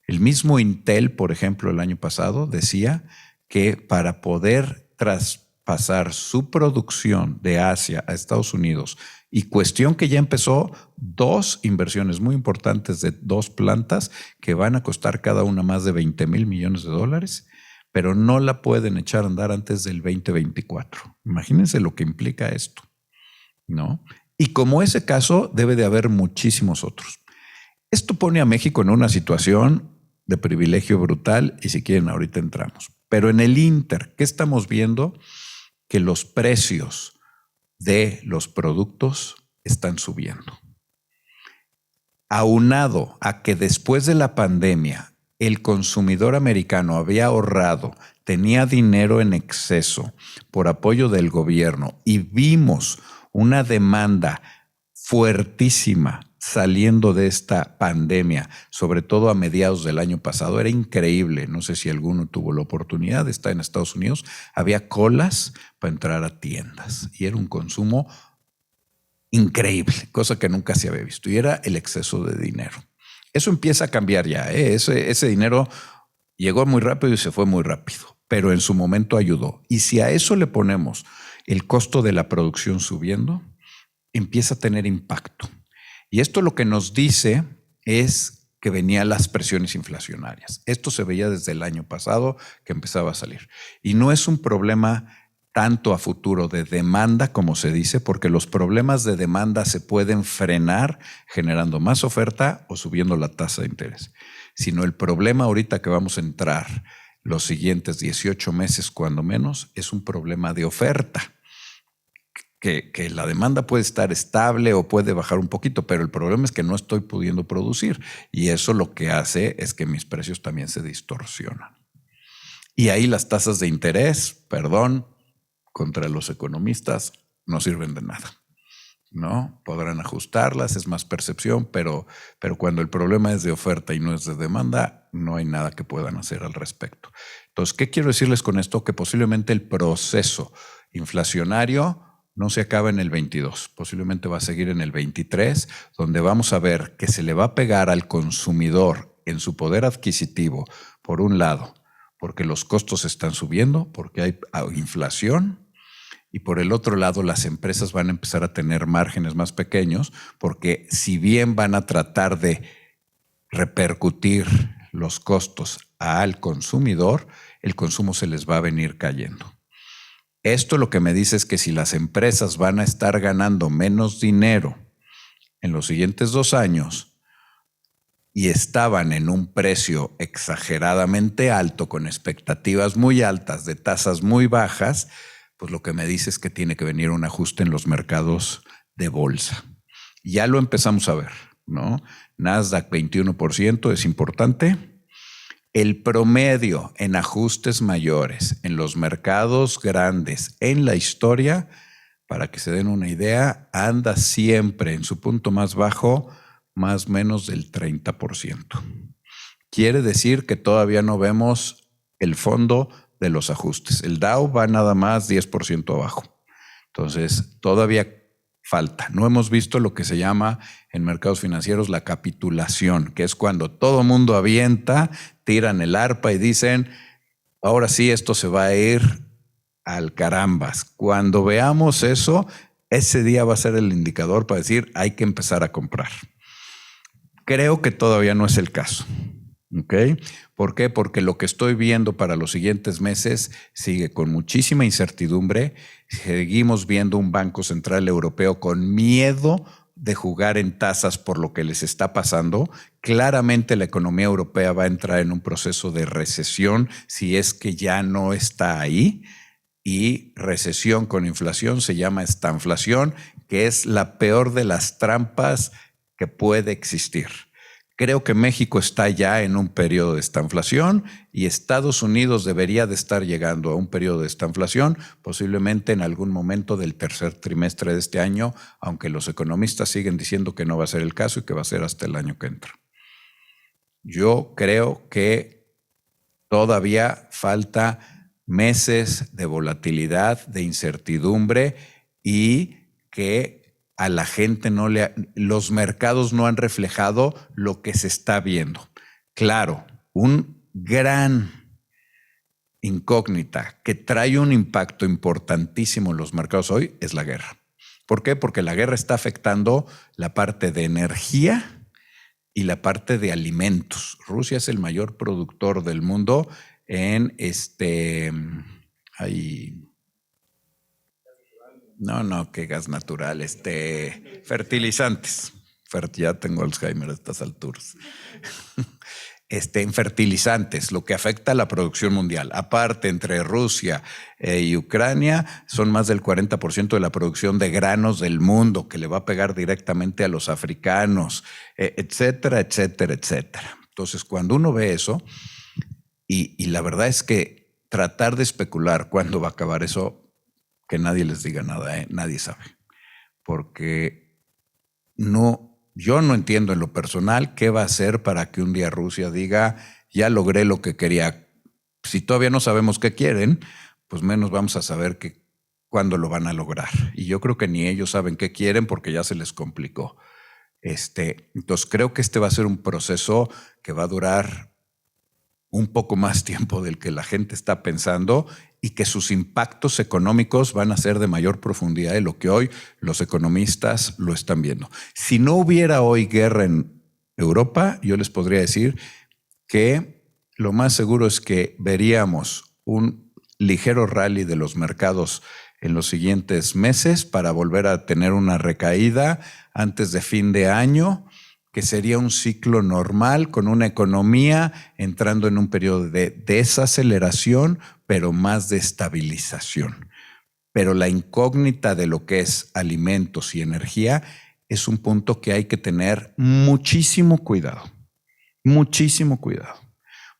[SPEAKER 2] El mismo Intel, por ejemplo, el año pasado decía que para poder traspasar su producción de Asia a Estados Unidos, y cuestión que ya empezó, 2 inversiones muy importantes de 2 plantas que van a costar cada una más de $20,000 millones, pero no la pueden echar a andar antes del 2024. Imagínense lo que implica esto, ¿no? Y como ese caso, debe de haber muchísimos otros. Esto pone a México en una situación de privilegio brutal y si quieren ahorita entramos. Pero en el Inter, ¿qué estamos viendo? Que los precios de los productos están subiendo. Aunado a que después de la pandemia el consumidor americano había ahorrado, tenía dinero en exceso por apoyo del gobierno y vimos una demanda fuertísima saliendo de esta pandemia, sobre todo a mediados del año pasado. Era increíble, no sé si alguno tuvo la oportunidad de estar en Estados Unidos, había colas para entrar a tiendas y era un consumo increíble, cosa que nunca se había visto, y era el exceso de dinero. Eso empieza a cambiar ya, ese dinero llegó muy rápido y se fue muy rápido, pero en su momento ayudó. Y si a eso le ponemos el costo de la producción subiendo, empieza a tener impacto. Y esto lo que nos dice es que venían las presiones inflacionarias. Esto se veía desde el año pasado que empezaba a salir. Y no es un problema tanto a futuro de demanda, como se dice, porque los problemas de demanda se pueden frenar generando más oferta o subiendo la tasa de interés. Sino el problema ahorita que vamos a entrar los siguientes 18 meses, cuando menos, es un problema de oferta. Que la demanda puede estar estable o puede bajar un poquito, pero el problema es que no estoy pudiendo producir y eso lo que hace es que mis precios también se distorsionan. Y ahí las tasas de interés, contra los economistas no sirven de nada, ¿no? Podrán ajustarlas, es más percepción, pero cuando el problema es de oferta y no es de demanda, no hay nada que puedan hacer al respecto. Entonces, ¿qué quiero decirles con esto? Que posiblemente el proceso inflacionario no se acaba en el 22, posiblemente va a seguir en el 23, donde vamos a ver que se le va a pegar al consumidor en su poder adquisitivo, por un lado, porque los costos están subiendo, porque hay inflación, y por el otro lado las empresas van a empezar a tener márgenes más pequeños, porque si bien van a tratar de repercutir los costos al consumidor, el consumo se les va a venir cayendo. Esto lo que me dice es que si las empresas van a estar ganando menos dinero en los siguientes 2 años y estaban en un precio exageradamente alto, con expectativas muy altas de tasas muy bajas, pues lo que me dice es que tiene que venir un ajuste en los mercados de bolsa. Ya lo empezamos a ver, ¿no? Nasdaq 21% es importante. El promedio en ajustes mayores en los mercados grandes en la historia, para que se den una idea, anda siempre en su punto más bajo, más o menos del 30%. Quiere decir que todavía no vemos el fondo de los ajustes. El Dow va nada más 10% abajo. Entonces, todavía falta. No hemos visto lo que se llama en mercados financieros la capitulación, que es cuando todo mundo avienta, tiran el arpa y dicen, ahora sí, esto se va a ir al carambas. Cuando veamos eso, ese día va a ser el indicador para decir, hay que empezar a comprar. Creo que todavía no es el caso. ¿Ok? ¿Por qué? Porque lo que estoy viendo para los siguientes meses sigue con muchísima incertidumbre. Seguimos viendo un Banco Central Europeo con miedo de jugar en tasas por lo que les está pasando. Claramente la economía europea va a entrar en un proceso de recesión si es que ya no está ahí. Y recesión con inflación se llama estanflación, que es la peor de las trampas que puede existir. Creo que México está ya en un periodo de estanflación y Estados Unidos debería de estar llegando a un periodo de estanflación, posiblemente en algún momento del tercer trimestre de este año, aunque los economistas siguen diciendo que no va a ser el caso y que va a ser hasta el año que entra. Yo creo que todavía falta meses de volatilidad, de incertidumbre y que a la gente los mercados no han reflejado lo que se está viendo. Claro, un gran incógnita que trae un impacto importantísimo en los mercados hoy es la guerra. ¿Por qué? Porque la guerra está afectando la parte de energía y la parte de alimentos. Rusia es el mayor productor del mundo en que gas natural, fertilizantes. Ya tengo Alzheimer a estas alturas. En fertilizantes, lo que afecta a la producción mundial. Aparte, entre Rusia y Ucrania, son más del 40% de la producción de granos del mundo, que le va a pegar directamente a los africanos, etcétera, etcétera, etcétera. Entonces, cuando uno ve eso, y la verdad es que tratar de especular cuándo va a acabar eso, que nadie les diga nada, nadie sabe. Porque yo no entiendo en lo personal qué va a hacer para que un día Rusia diga, ya logré lo que quería. Si todavía no sabemos qué quieren, pues menos vamos a saber cuándo lo van a lograr. Y yo creo que ni ellos saben qué quieren porque ya se les complicó. Entonces creo que va a ser un proceso que va a durar un poco más tiempo del que la gente está pensando y que sus impactos económicos van a ser de mayor profundidad de lo que hoy los economistas lo están viendo. Si no hubiera hoy guerra en Europa, yo les podría decir que lo más seguro es que veríamos un ligero rally de los mercados en los siguientes meses para volver a tener una recaída antes de fin de año, que sería un ciclo normal con una economía entrando en un periodo de desaceleración, pero más de estabilización. Pero la incógnita de lo que es alimentos y energía es un punto que hay que tener muchísimo cuidado,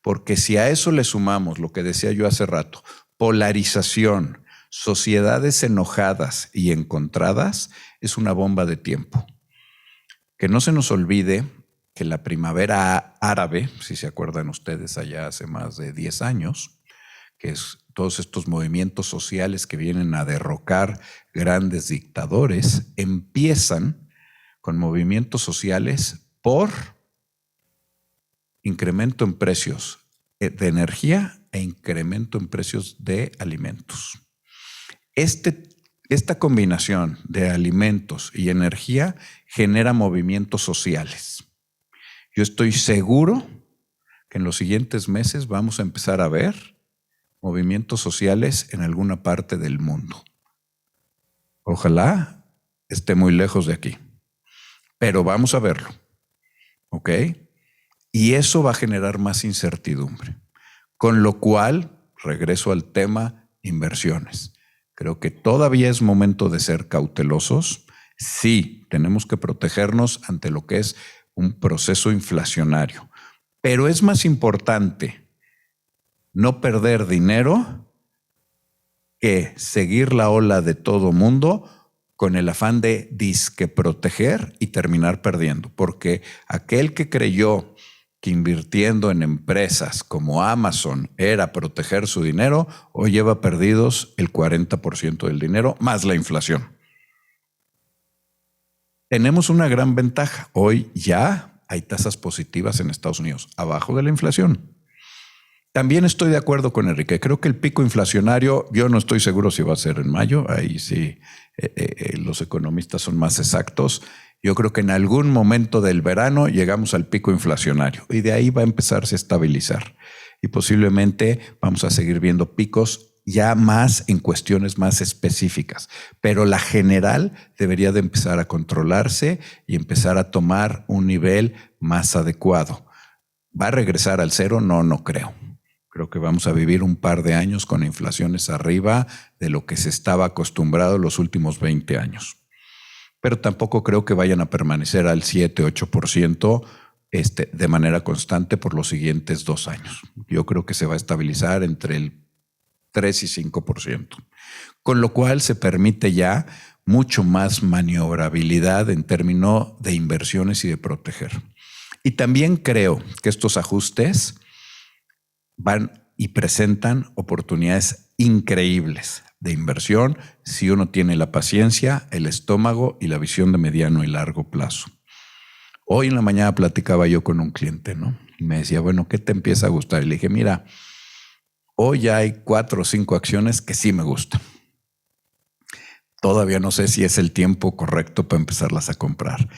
[SPEAKER 2] porque si a eso le sumamos lo que decía yo hace rato, polarización, sociedades enojadas y encontradas, es una bomba de tiempo. Que no se nos olvide que la primavera árabe, si se acuerdan ustedes allá hace más de 10 años, que es todos estos movimientos sociales que vienen a derrocar grandes dictadores, empiezan con movimientos sociales por incremento en precios de energía e incremento en precios de alimentos. Esta combinación de alimentos y energía genera movimientos sociales. Yo estoy seguro que en los siguientes meses vamos a empezar a ver movimientos sociales en alguna parte del mundo. Ojalá esté muy lejos de aquí, pero vamos a verlo, ¿ok? Y eso va a generar más incertidumbre, con lo cual, regreso al tema inversiones. Creo que todavía es momento de ser cautelosos. Sí, tenemos que protegernos ante lo que es un proceso inflacionario, pero es más importante no perder dinero que seguir la ola de todo mundo con el afán de disque proteger y terminar perdiendo, porque aquel que creyó que invirtiendo en empresas como Amazon era proteger su dinero, hoy lleva perdidos el 40% del dinero más la inflación. tenemos una gran ventaja. Hoy ya hay tasas positivas en Estados Unidos, abajo de la inflación. También estoy de acuerdo con Enrique. Creo que el pico inflacionario, yo no estoy seguro si va a ser en mayo. Ahí sí, los economistas son más exactos. Yo creo que en algún momento del verano llegamos al pico inflacionario y de ahí va a empezarse a estabilizar. Y posiblemente vamos a seguir viendo picos ya más en cuestiones más específicas. Pero la general debería de empezar a controlarse y empezar a tomar un nivel más adecuado. ¿Va a regresar al cero? No creo. Creo que vamos a vivir un par de años con inflaciones arriba de lo que se estaba acostumbrado los últimos 20 años. Pero tampoco creo que vayan a permanecer al 7-8% de manera constante por los siguientes 2 años. Yo creo que se va a estabilizar entre el 3 y 5%. Con lo cual se permite ya mucho más maniobrabilidad en términos de inversiones y de proteger. Y también creo que estos ajustes van y presentan oportunidades increíbles de inversión si uno tiene la paciencia, el estómago y la visión de mediano y largo plazo. Hoy en la mañana platicaba yo con un cliente, ¿no? Y me decía, bueno, ¿qué te empieza a gustar? Y le dije, mira, hoy ya hay 4 o 5 acciones que sí me gustan. Todavía no sé si es el tiempo correcto para empezarlas a comprar.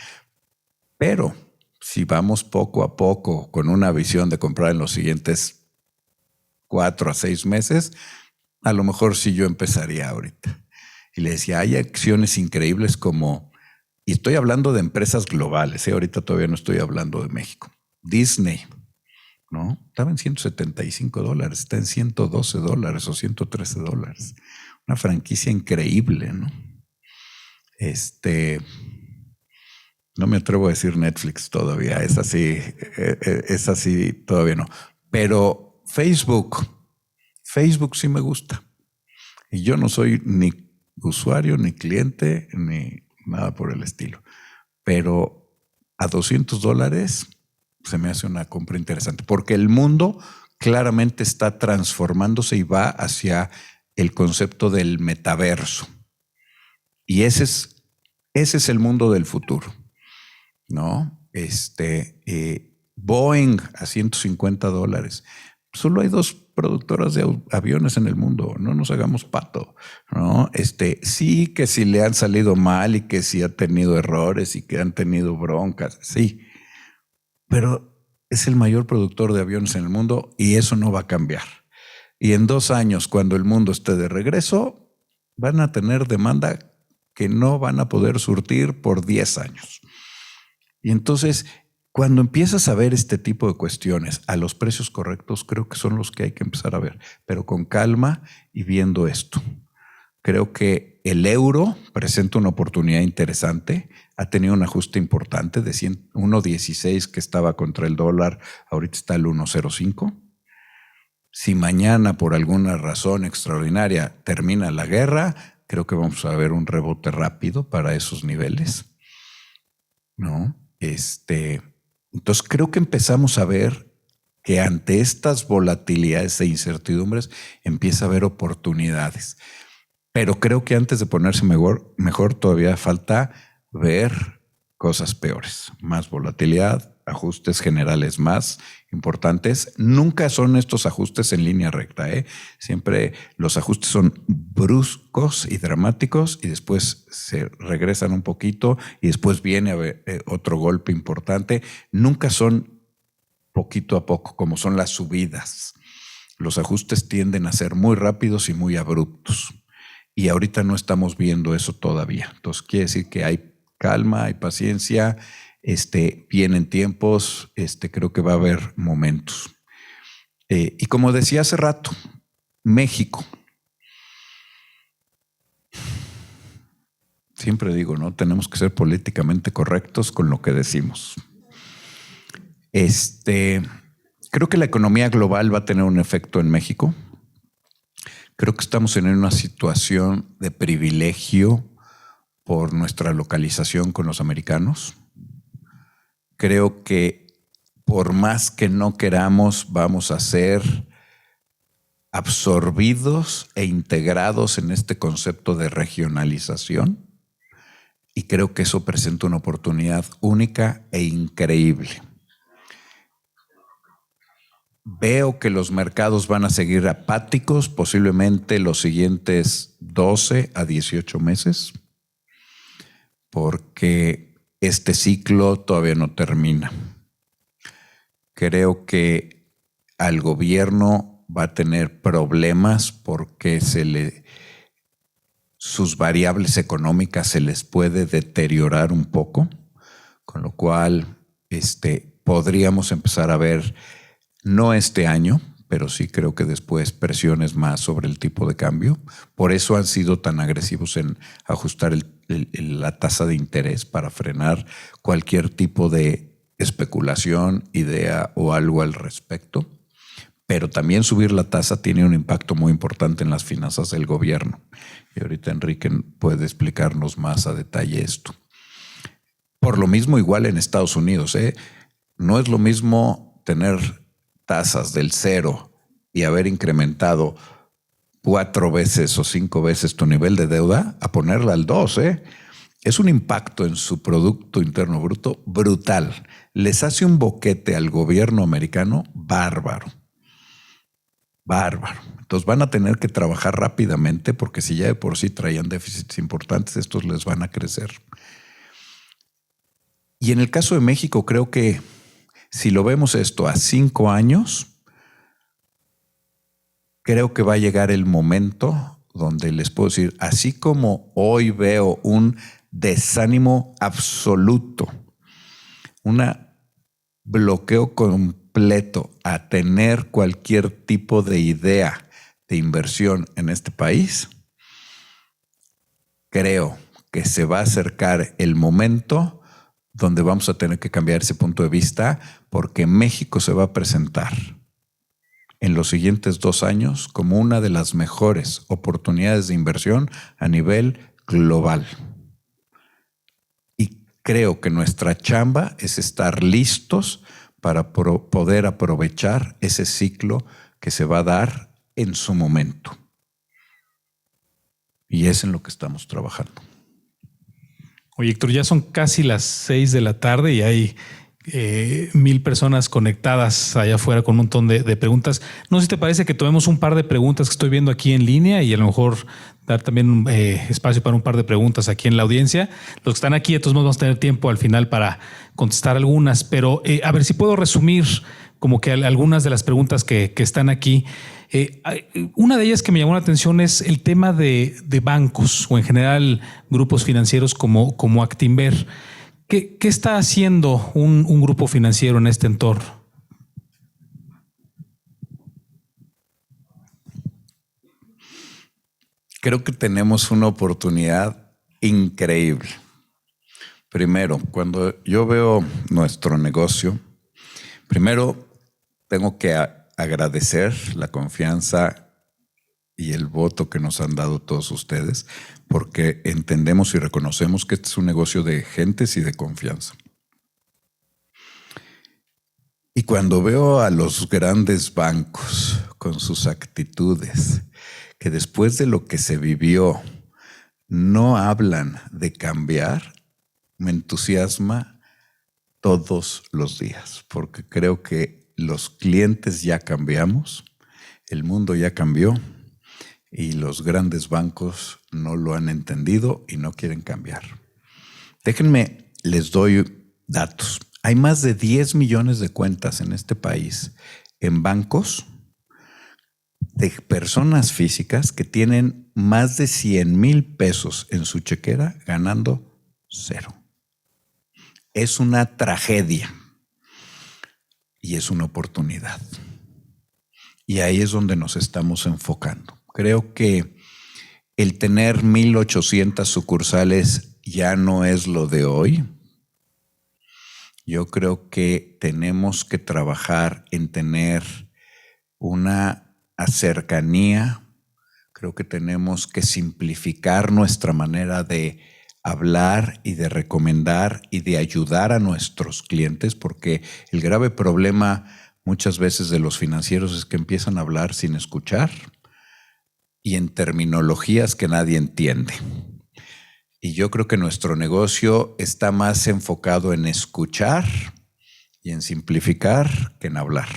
[SPEAKER 2] Pero si vamos poco a poco con una visión de comprar en los siguientes 4 a 6 meses, a lo mejor sí yo empezaría ahorita. Y le decía, hay acciones increíbles como, y estoy hablando de empresas globales, ahorita todavía no estoy hablando de México. Disney, ¿no? Estaba en $175, está en $112 o $113. Una franquicia increíble, ¿no? No me atrevo a decir Netflix todavía, es así todavía no. Pero Facebook sí me gusta. Y yo no soy ni usuario, ni cliente, ni nada por el estilo. Pero a $200 se me hace una compra interesante, porque el mundo claramente está transformándose y va hacia el concepto del metaverso. Y ese es el mundo del futuro, ¿no? Boeing a $150. Solo hay 2 productoras de aviones en el mundo, no nos hagamos pato, ¿no? Sí, que si le han salido mal y que si ha tenido errores y que han tenido broncas, sí, pero es el mayor productor de aviones en el mundo y eso no va a cambiar. Y en 2 años, cuando el mundo esté de regreso, van a tener demanda que no van a poder surtir por 10 años. Y entonces, cuando empiezas a ver este tipo de cuestiones a los precios correctos, creo que son los que hay que empezar a ver, pero con calma y viendo esto. Creo que el euro presenta una oportunidad interesante, ha tenido un ajuste importante de 1.16 que estaba contra el dólar, ahorita está el 1.05. Si mañana por alguna razón extraordinaria termina la guerra, creo que vamos a ver un rebote rápido para esos niveles, ¿no? Entonces creo que empezamos a ver que ante estas volatilidades e incertidumbres empieza a haber oportunidades. Pero creo que antes de ponerse mejor todavía falta ver cosas peores, más volatilidad, ajustes generales más importantes. Nunca son estos ajustes en línea recta, ¿eh? Siempre los ajustes son bruscos y dramáticos y después se regresan un poquito y después viene otro golpe importante. Nunca son poquito a poco como son las subidas. Los ajustes tienden a ser muy rápidos y muy abruptos. Y ahorita no estamos viendo eso todavía. Entonces quiere decir que hay calma, hay paciencia, vienen tiempos, creo que va a haber momentos. Y como decía hace rato, México. Siempre digo, ¿no? Tenemos que ser políticamente correctos con lo que decimos. Creo que la economía global va a tener un efecto en México. Creo que estamos en una situación de privilegio por nuestra localización con los americanos. Creo que por más que no queramos, vamos a ser absorbidos e integrados en este concepto de regionalización. y creo que eso presenta una oportunidad única e increíble. Veo que los mercados van a seguir apáticos posiblemente los siguientes 12 a 18 meses, porque este ciclo todavía no termina. Creo que al gobierno va a tener problemas porque sus variables económicas se les puede deteriorar un poco, con lo cual podríamos empezar a ver, no este año, pero sí creo que después presiones más sobre el tipo de cambio. Por eso han sido tan agresivos en ajustar la tasa de interés para frenar cualquier tipo de especulación, idea o algo al respecto. Pero también subir la tasa tiene un impacto muy importante en las finanzas del gobierno. Y ahorita Enrique puede explicarnos más a detalle esto. Por lo mismo, igual en Estados Unidos, no es lo mismo tener tasas del 0 y haber incrementado 4 veces o 5 veces tu nivel de deuda a ponerla al 2. Es un impacto en su Producto Interno Bruto brutal. Les hace un boquete al gobierno americano bárbaro. Bárbaro. Entonces van a tener que trabajar rápidamente porque si ya de por sí traían déficits importantes, estos les van a crecer. Y en el caso de México, creo que si lo vemos esto a 5 años, creo que va a llegar el momento donde les puedo decir, así como hoy veo un desánimo absoluto, un bloqueo completo a tener cualquier tipo de idea de inversión en este país, creo que se va a acercar el momento donde vamos a tener que cambiar ese punto de vista, porque México se va a presentar en los siguientes 2 años como una de las mejores oportunidades de inversión a nivel global. Y creo que nuestra chamba es estar listos para poder aprovechar ese ciclo que se va a dar en su momento. Y es en lo que estamos trabajando.
[SPEAKER 3] Oye, Héctor, ya son casi las 6 de la tarde y hay 1,000 personas conectadas allá afuera con un montón de preguntas. No sé si te parece que tomemos un par de preguntas que estoy viendo aquí en línea y a lo mejor dar también espacio para un par de preguntas aquí en la audiencia. Los que están aquí, de todos modos, vamos a tener tiempo al final para contestar algunas, pero a ver si puedo resumir como que algunas de las preguntas que están aquí. Una de ellas que me llamó la atención es el tema de bancos o en general grupos financieros como Actinver. ¿Qué está haciendo un grupo financiero en este entorno?
[SPEAKER 2] Creo que tenemos una oportunidad increíble. Primero, cuando yo veo nuestro negocio, primero tengo que agradecer la confianza y el voto que nos han dado todos ustedes, porque entendemos y reconocemos que este es un negocio de gentes y de confianza. Y cuando veo a los grandes bancos con sus actitudes, que después de lo que se vivió no hablan de cambiar, me entusiasma todos los días, porque creo que los clientes ya cambiamos, el mundo ya cambió y los grandes bancos no lo han entendido y no quieren cambiar. Déjenme, les doy datos. Hay más de 10 millones de cuentas en este país en bancos de personas físicas que tienen más de 100,000 pesos en su chequera ganando 0. Es una tragedia. Y es una oportunidad. Y ahí es donde nos estamos enfocando. Creo que el tener 1,800 sucursales ya no es lo de hoy. Yo creo que tenemos que trabajar en tener una cercanía. Creo que tenemos que simplificar nuestra manera de hablar y de recomendar y de ayudar a nuestros clientes, porque el grave problema muchas veces de los financieros es que empiezan a hablar sin escuchar y en terminologías que nadie entiende. Y yo creo que nuestro negocio está más enfocado en escuchar y en simplificar que en hablar.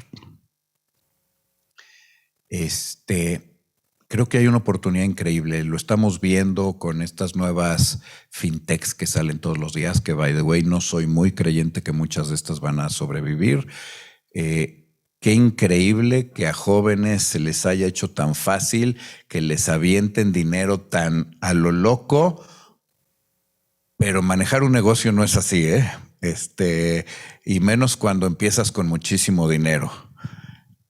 [SPEAKER 2] Creo que hay una oportunidad increíble. Lo estamos viendo con estas nuevas fintechs que salen todos los días, que by the way, no soy muy creyente que muchas de estas van a sobrevivir. Qué increíble que a jóvenes se les haya hecho tan fácil, que les avienten dinero tan a lo loco, pero manejar un negocio no es así, y menos cuando empiezas con muchísimo dinero.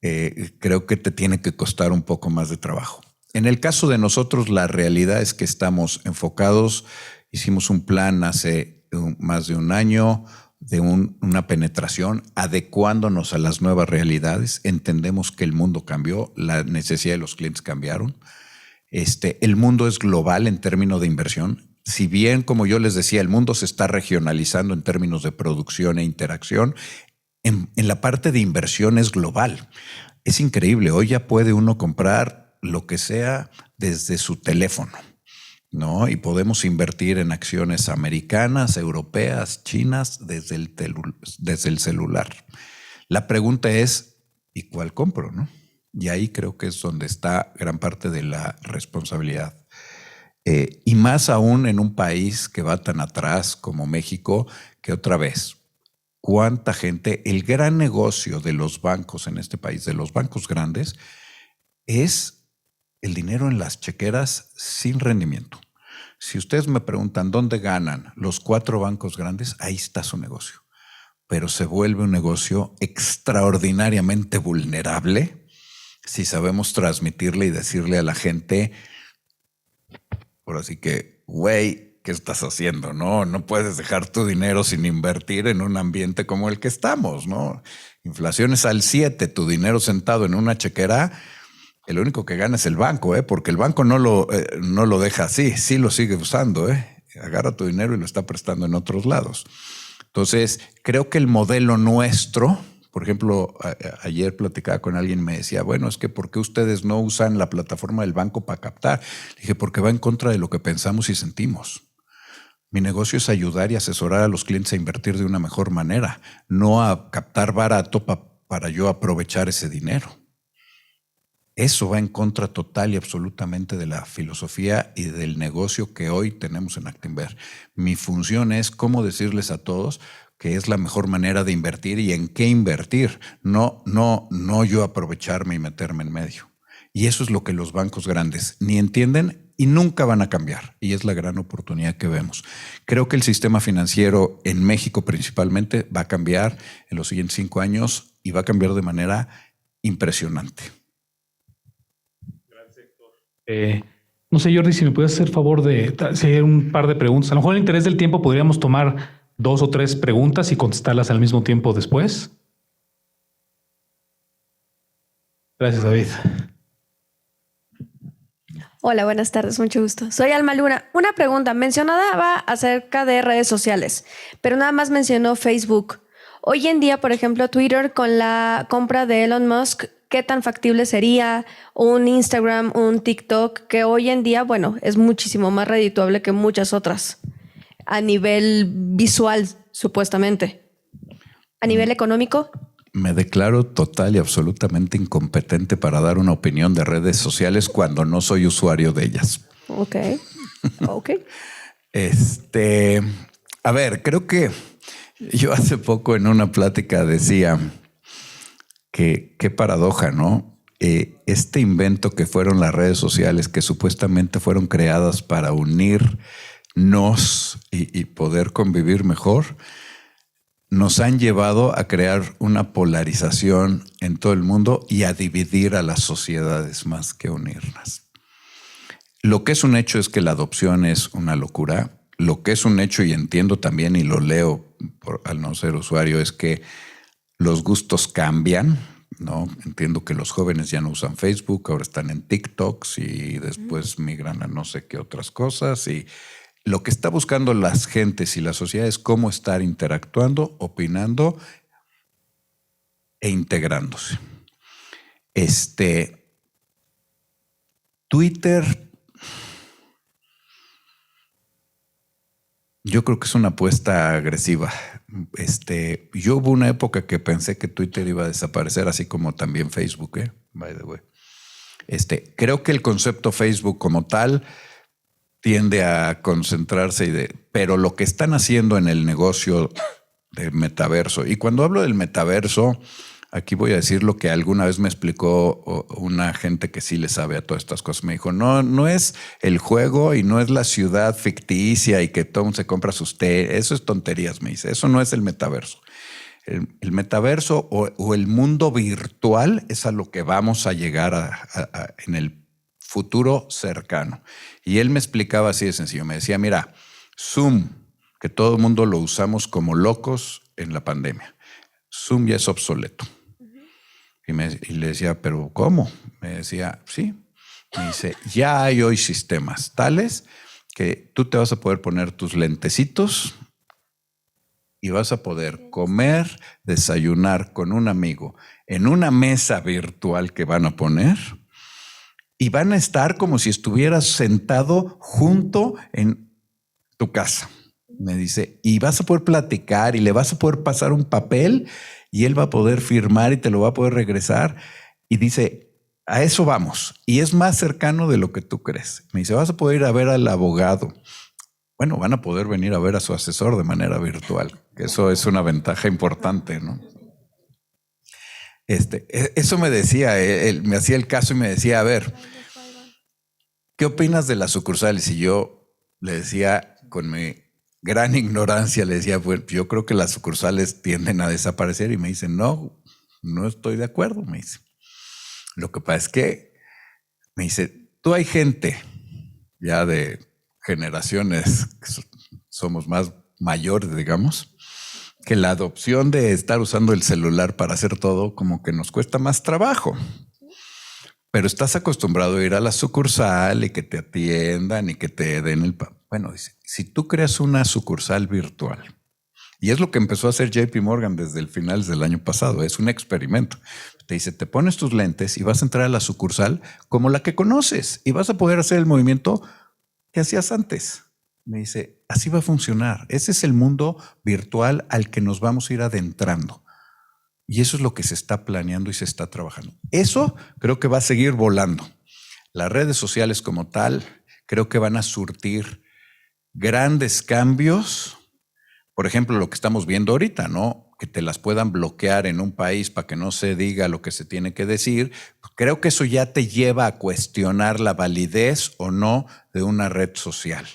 [SPEAKER 2] Creo que te tiene que costar un poco más de trabajo. En el caso de nosotros, la realidad es que estamos enfocados. Hicimos un plan hace más de un año de una penetración, adecuándonos a las nuevas realidades. Entendemos que el mundo cambió, la necesidad de los clientes cambiaron. El mundo es global en términos de inversión. Si bien, como yo les decía, el mundo se está regionalizando en términos de producción e interacción, en la parte de inversión es global. Es increíble. Hoy ya puede uno comprar lo que sea desde su teléfono, ¿no? Y podemos invertir en acciones americanas, europeas, chinas, desde el celular. La pregunta es, ¿y cuál compro, no? Y ahí creo que es donde está gran parte de la responsabilidad. Y más aún en un país que va tan atrás como México, que otra vez, cuánta gente, el gran negocio de los bancos en este país, de los bancos grandes, es el dinero en las chequeras sin rendimiento. Si ustedes me preguntan dónde ganan los 4 bancos grandes, ahí está su negocio. Pero se vuelve un negocio extraordinariamente vulnerable si sabemos transmitirle y decirle a la gente, por así que, güey, ¿qué estás haciendo? No puedes dejar tu dinero sin invertir en un ambiente como el que estamos, ¿no? Inflación es al 7, tu dinero sentado en una chequera, el único que gana es el banco, porque el banco no lo deja así, sí lo sigue usando, agarra tu dinero y lo está prestando en otros lados. Entonces, creo que el modelo nuestro, por ejemplo, ayer platicaba con alguien y me decía, bueno, es que ¿por qué ustedes no usan la plataforma del banco para captar? Le dije, porque va en contra de lo que pensamos y sentimos. Mi negocio es ayudar y asesorar a los clientes a invertir de una mejor manera, no a captar barato para yo aprovechar ese dinero. Eso va en contra total y absolutamente de la filosofía y del negocio que hoy tenemos en Actinver. Mi función es cómo decirles a todos que es la mejor manera de invertir y en qué invertir, no yo aprovecharme y meterme en medio. Y eso es lo que los bancos grandes ni entienden y nunca van a cambiar. Y es la gran oportunidad que vemos. Creo que el sistema financiero en México principalmente va a cambiar en los siguientes 5 años y va a cambiar de manera impresionante.
[SPEAKER 3] No sé, Jordi, si me puedes hacer favor de hacer un par de preguntas. A lo mejor en el interés del tiempo podríamos tomar 2 o 3 preguntas y contestarlas al mismo tiempo después. Gracias, David.
[SPEAKER 4] Hola, buenas tardes, mucho gusto. Soy Alma Luna. Una pregunta, mencionaba acerca de redes sociales, pero nada más mencionó Facebook. Hoy en día, por ejemplo, Twitter con la compra de Elon Musk, ¿qué tan factible sería un Instagram, un TikTok, que hoy en día, bueno, es muchísimo más redituable que muchas otras a nivel visual, supuestamente? ¿A nivel económico?
[SPEAKER 2] Me declaro total y absolutamente incompetente para dar una opinión de redes sociales cuando no soy usuario de ellas.
[SPEAKER 4] Ok.
[SPEAKER 2] A ver, creo que yo hace poco en una plática decía que qué paradoja, ¿no? Este invento que fueron las redes sociales, que supuestamente fueron creadas para unirnos y poder convivir mejor, nos han llevado a crear una polarización en todo el mundo y a dividir a las sociedades más que unirlas. Lo que es un hecho es que la adopción es una locura. Lo que es un hecho, y entiendo también y lo leo al no ser usuario, es que los gustos cambian, ¿no? Entiendo que los jóvenes ya no usan Facebook, ahora están en TikToks y después migran a no sé qué otras cosas. Y lo que está buscando las gentes y la sociedad es cómo estar interactuando, opinando e integrándose. Twitter Yo creo que es una apuesta agresiva. Yo hubo una época que pensé que Twitter iba a desaparecer, así como también Facebook, by the way. Creo que el concepto Facebook como tal tiende a concentrarse, pero lo que están haciendo en el negocio de metaverso, y cuando hablo del metaverso, aquí voy a decir lo que alguna vez me explicó una gente que sí le sabe a todas estas cosas. Me dijo, no es el juego y no es la ciudad ficticia y que todo mundo se compra sus té. Eso es tonterías, me dice. Eso no es el metaverso. El metaverso o el mundo virtual es a lo que vamos a llegar en el futuro cercano. Y él me explicaba así de sencillo. Me decía, mira, Zoom, que todo el mundo lo usamos como locos en la pandemia. Zoom ya es obsoleto. Y le decía, ¿pero cómo? Me decía, sí. Me dice, ya hay hoy sistemas tales que tú te vas a poder poner tus lentecitos y vas a poder comer, desayunar con un amigo en una mesa virtual que van a poner y van a estar como si estuvieras sentado junto en tu casa. Me dice, y vas a poder platicar y le vas a poder pasar un papel y él va a poder firmar y te lo va a poder regresar. Y dice, a eso vamos. Y es más cercano de lo que tú crees. Me dice, vas a poder ir a ver al abogado. Bueno, van a poder venir a ver a su asesor de manera virtual. Eso es una ventaja importante, ¿no? Eso me decía, él me hacía el caso y me decía, a ver, ¿qué opinas de las sucursales? Y yo le decía con mi gran ignorancia, le decía, pues yo creo que las sucursales tienden a desaparecer. Y me dice, no estoy de acuerdo, me dice. Lo que pasa es que, me dice, tú hay gente ya de generaciones que somos más mayores, digamos, que la adopción de estar usando el celular para hacer todo como que nos cuesta más trabajo. Pero estás acostumbrado a ir a la sucursal y que te atiendan y que te den el... Bueno, dice, si tú creas una sucursal virtual, y es lo que empezó a hacer JP Morgan desde el final del año pasado, es un experimento. Te dice, te pones tus lentes y vas a entrar a la sucursal como la que conoces y vas a poder hacer el movimiento que hacías antes. Me dice, así va a funcionar. Ese es el mundo virtual al que nos vamos a ir adentrando. Y eso es lo que se está planeando y se está trabajando. Eso creo que va a seguir volando. Las redes sociales como tal creo que van a surtir grandes cambios. Por ejemplo, lo que estamos viendo ahorita, ¿no? Que te las puedan bloquear en un país para que no se diga lo que se tiene que decir. Creo que eso ya te lleva a cuestionar la validez o no de una red social.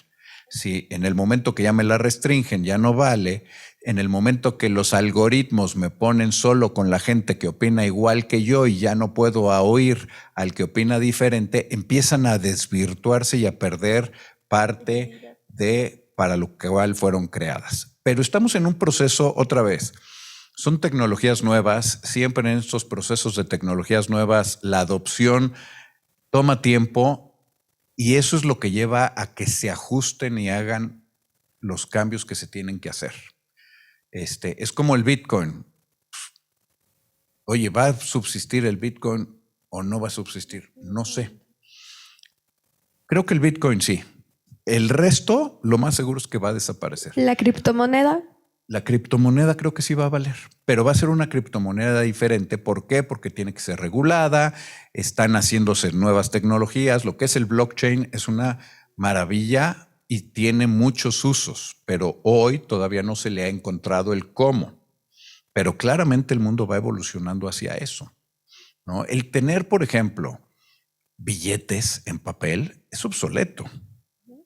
[SPEAKER 2] Si en el momento que ya me la restringen ya no vale, en el momento que los algoritmos me ponen solo con la gente que opina igual que yo y ya no puedo oír al que opina diferente, empiezan a desvirtuarse y a perder parte de para lo cual fueron creadas. Pero estamos en un proceso otra vez. Son tecnologías nuevas, siempre en estos procesos de tecnologías nuevas la adopción toma tiempo y eso es lo que lleva a que se ajusten y hagan los cambios que se tienen que hacer. Es como el Bitcoin. Oye, ¿va a subsistir el Bitcoin o no va a subsistir? No sé. Creo que el Bitcoin sí. El resto, lo más seguro es que va a desaparecer.
[SPEAKER 4] ¿La criptomoneda?
[SPEAKER 2] La criptomoneda creo que sí va a valer, pero va a ser una criptomoneda diferente. ¿Por qué? Porque tiene que ser regulada, están haciéndose nuevas tecnologías. Lo que es el blockchain es una maravilla y tiene muchos usos, pero hoy todavía no se le ha encontrado el cómo. Pero claramente el mundo va evolucionando hacia eso, ¿no? El tener, por ejemplo, billetes en papel es obsoleto.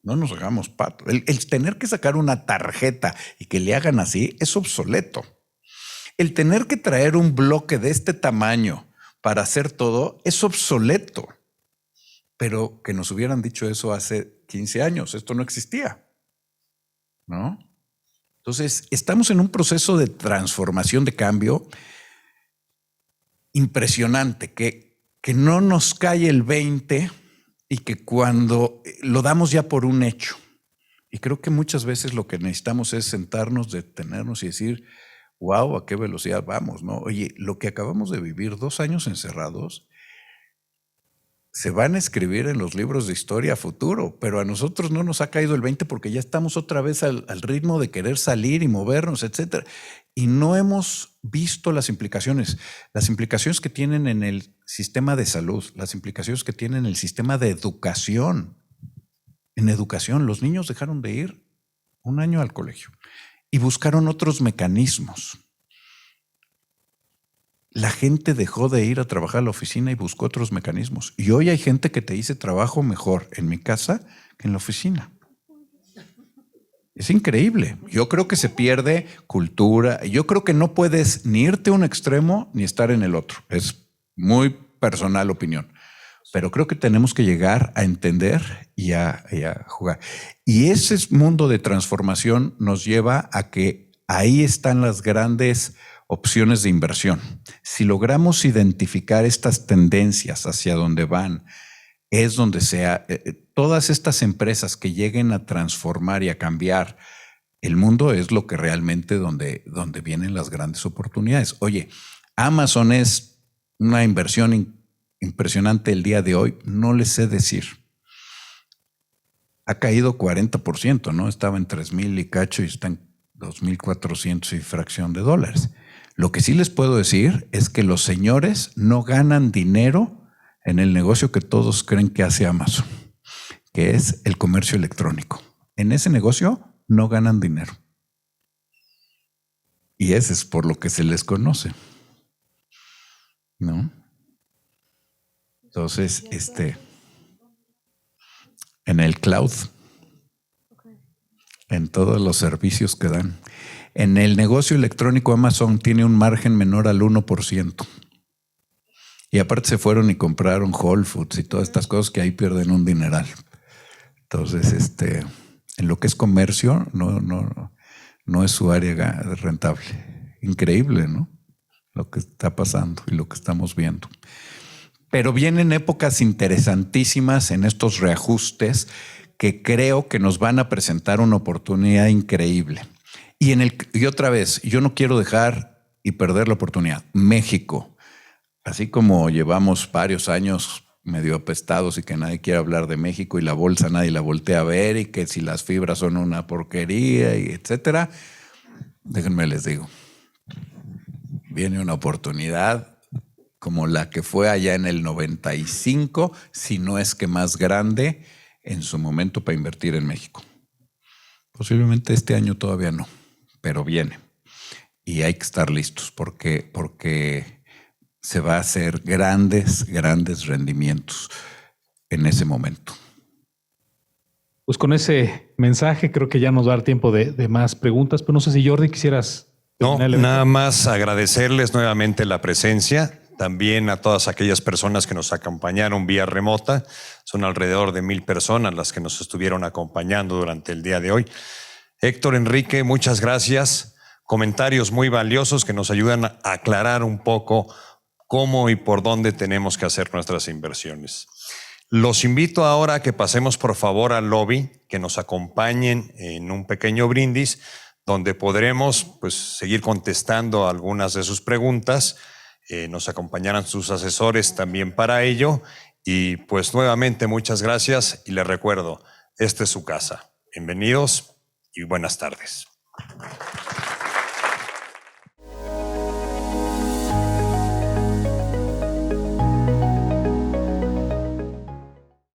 [SPEAKER 2] No nos hagamos pato. El tener que sacar una tarjeta y que le hagan así es obsoleto. El tener que traer un bloque de este tamaño para hacer todo es obsoleto. Pero que nos hubieran dicho eso hace 15 años, esto no existía, ¿no? Entonces, estamos en un proceso de transformación, de cambio impresionante, que no nos cae el 20 y que cuando lo damos ya por un hecho. Y creo que muchas veces lo que necesitamos es sentarnos, detenernos y decir, wow, ¿a qué velocidad vamos? ¿No? Oye, lo que acabamos de vivir, 2 años encerrados, se van a escribir en los libros de historia a futuro, pero a nosotros no nos ha caído el 20 porque ya estamos otra vez al ritmo de querer salir y movernos, etcétera. Y no hemos visto las implicaciones que tienen en el sistema de salud, las implicaciones que tienen en el sistema de educación. En educación, los niños dejaron de ir un año al colegio y buscaron otros mecanismos. La gente dejó de ir a trabajar a la oficina y buscó otros mecanismos. Y hoy hay gente que te dice trabajo mejor en mi casa que en la oficina. Es increíble. Yo creo que se pierde cultura. Yo creo que no puedes ni irte a un extremo ni estar en el otro. Es muy personal opinión. Pero creo que tenemos que llegar a entender y a jugar. Y ese mundo de transformación nos lleva a que ahí están las grandes opciones de inversión. Si logramos identificar estas tendencias hacia dónde van, es donde todas estas empresas que lleguen a transformar y a cambiar el mundo es lo que realmente donde vienen las grandes oportunidades. Oye, Amazon es una inversión impresionante el día de hoy, no les sé decir. Ha caído 40%, ¿no? Estaba en 3,000 y cacho y está en 2,400 y fracción de dólares. Lo que sí les puedo decir es que los señores no ganan dinero en el negocio que todos creen que hace Amazon, que es el comercio electrónico. En ese negocio no ganan dinero. Y ese es por lo que se les conoce, ¿no? Entonces, en el cloud, en todos los servicios que dan. En el negocio electrónico, Amazon tiene un margen menor al 1%. Y aparte se fueron y compraron Whole Foods y todas estas cosas que ahí pierden un dineral. Entonces, en lo que es comercio, no es su área rentable. Increíble, ¿no? Lo que está pasando y lo que estamos viendo. Pero vienen épocas interesantísimas en estos reajustes que creo que nos van a presentar una oportunidad increíble. Y otra vez, yo no quiero dejar y perder la oportunidad. México, así como llevamos varios años medio apestados y que nadie quiere hablar de México y la bolsa nadie la voltea a ver y que si las fibras son una porquería y etcétera, déjenme les digo, viene una oportunidad como la que fue allá en el 95, si no es que más grande en su momento para invertir en México. Posiblemente este año todavía no, pero viene. Y hay que estar listos porque se va a hacer grandes rendimientos en ese momento.
[SPEAKER 3] Pues con ese mensaje creo que ya nos va a dar tiempo de más preguntas, pero no sé si Jordi quisieras...
[SPEAKER 1] No, nada más agradecerles nuevamente la presencia. También a todas aquellas personas que nos acompañaron vía remota. Son alrededor de 1,000 personas las que nos estuvieron acompañando durante el día de hoy. Héctor, Enrique, muchas gracias. Comentarios muy valiosos que nos ayudan a aclarar un poco cómo y por dónde tenemos que hacer nuestras inversiones. Los invito ahora a que pasemos por favor al lobby, que nos acompañen en un pequeño brindis, donde podremos seguir contestando algunas de sus preguntas. Nos acompañarán sus asesores también para ello. Y pues nuevamente muchas gracias y les recuerdo, esta es su casa. Bienvenidos y buenas tardes.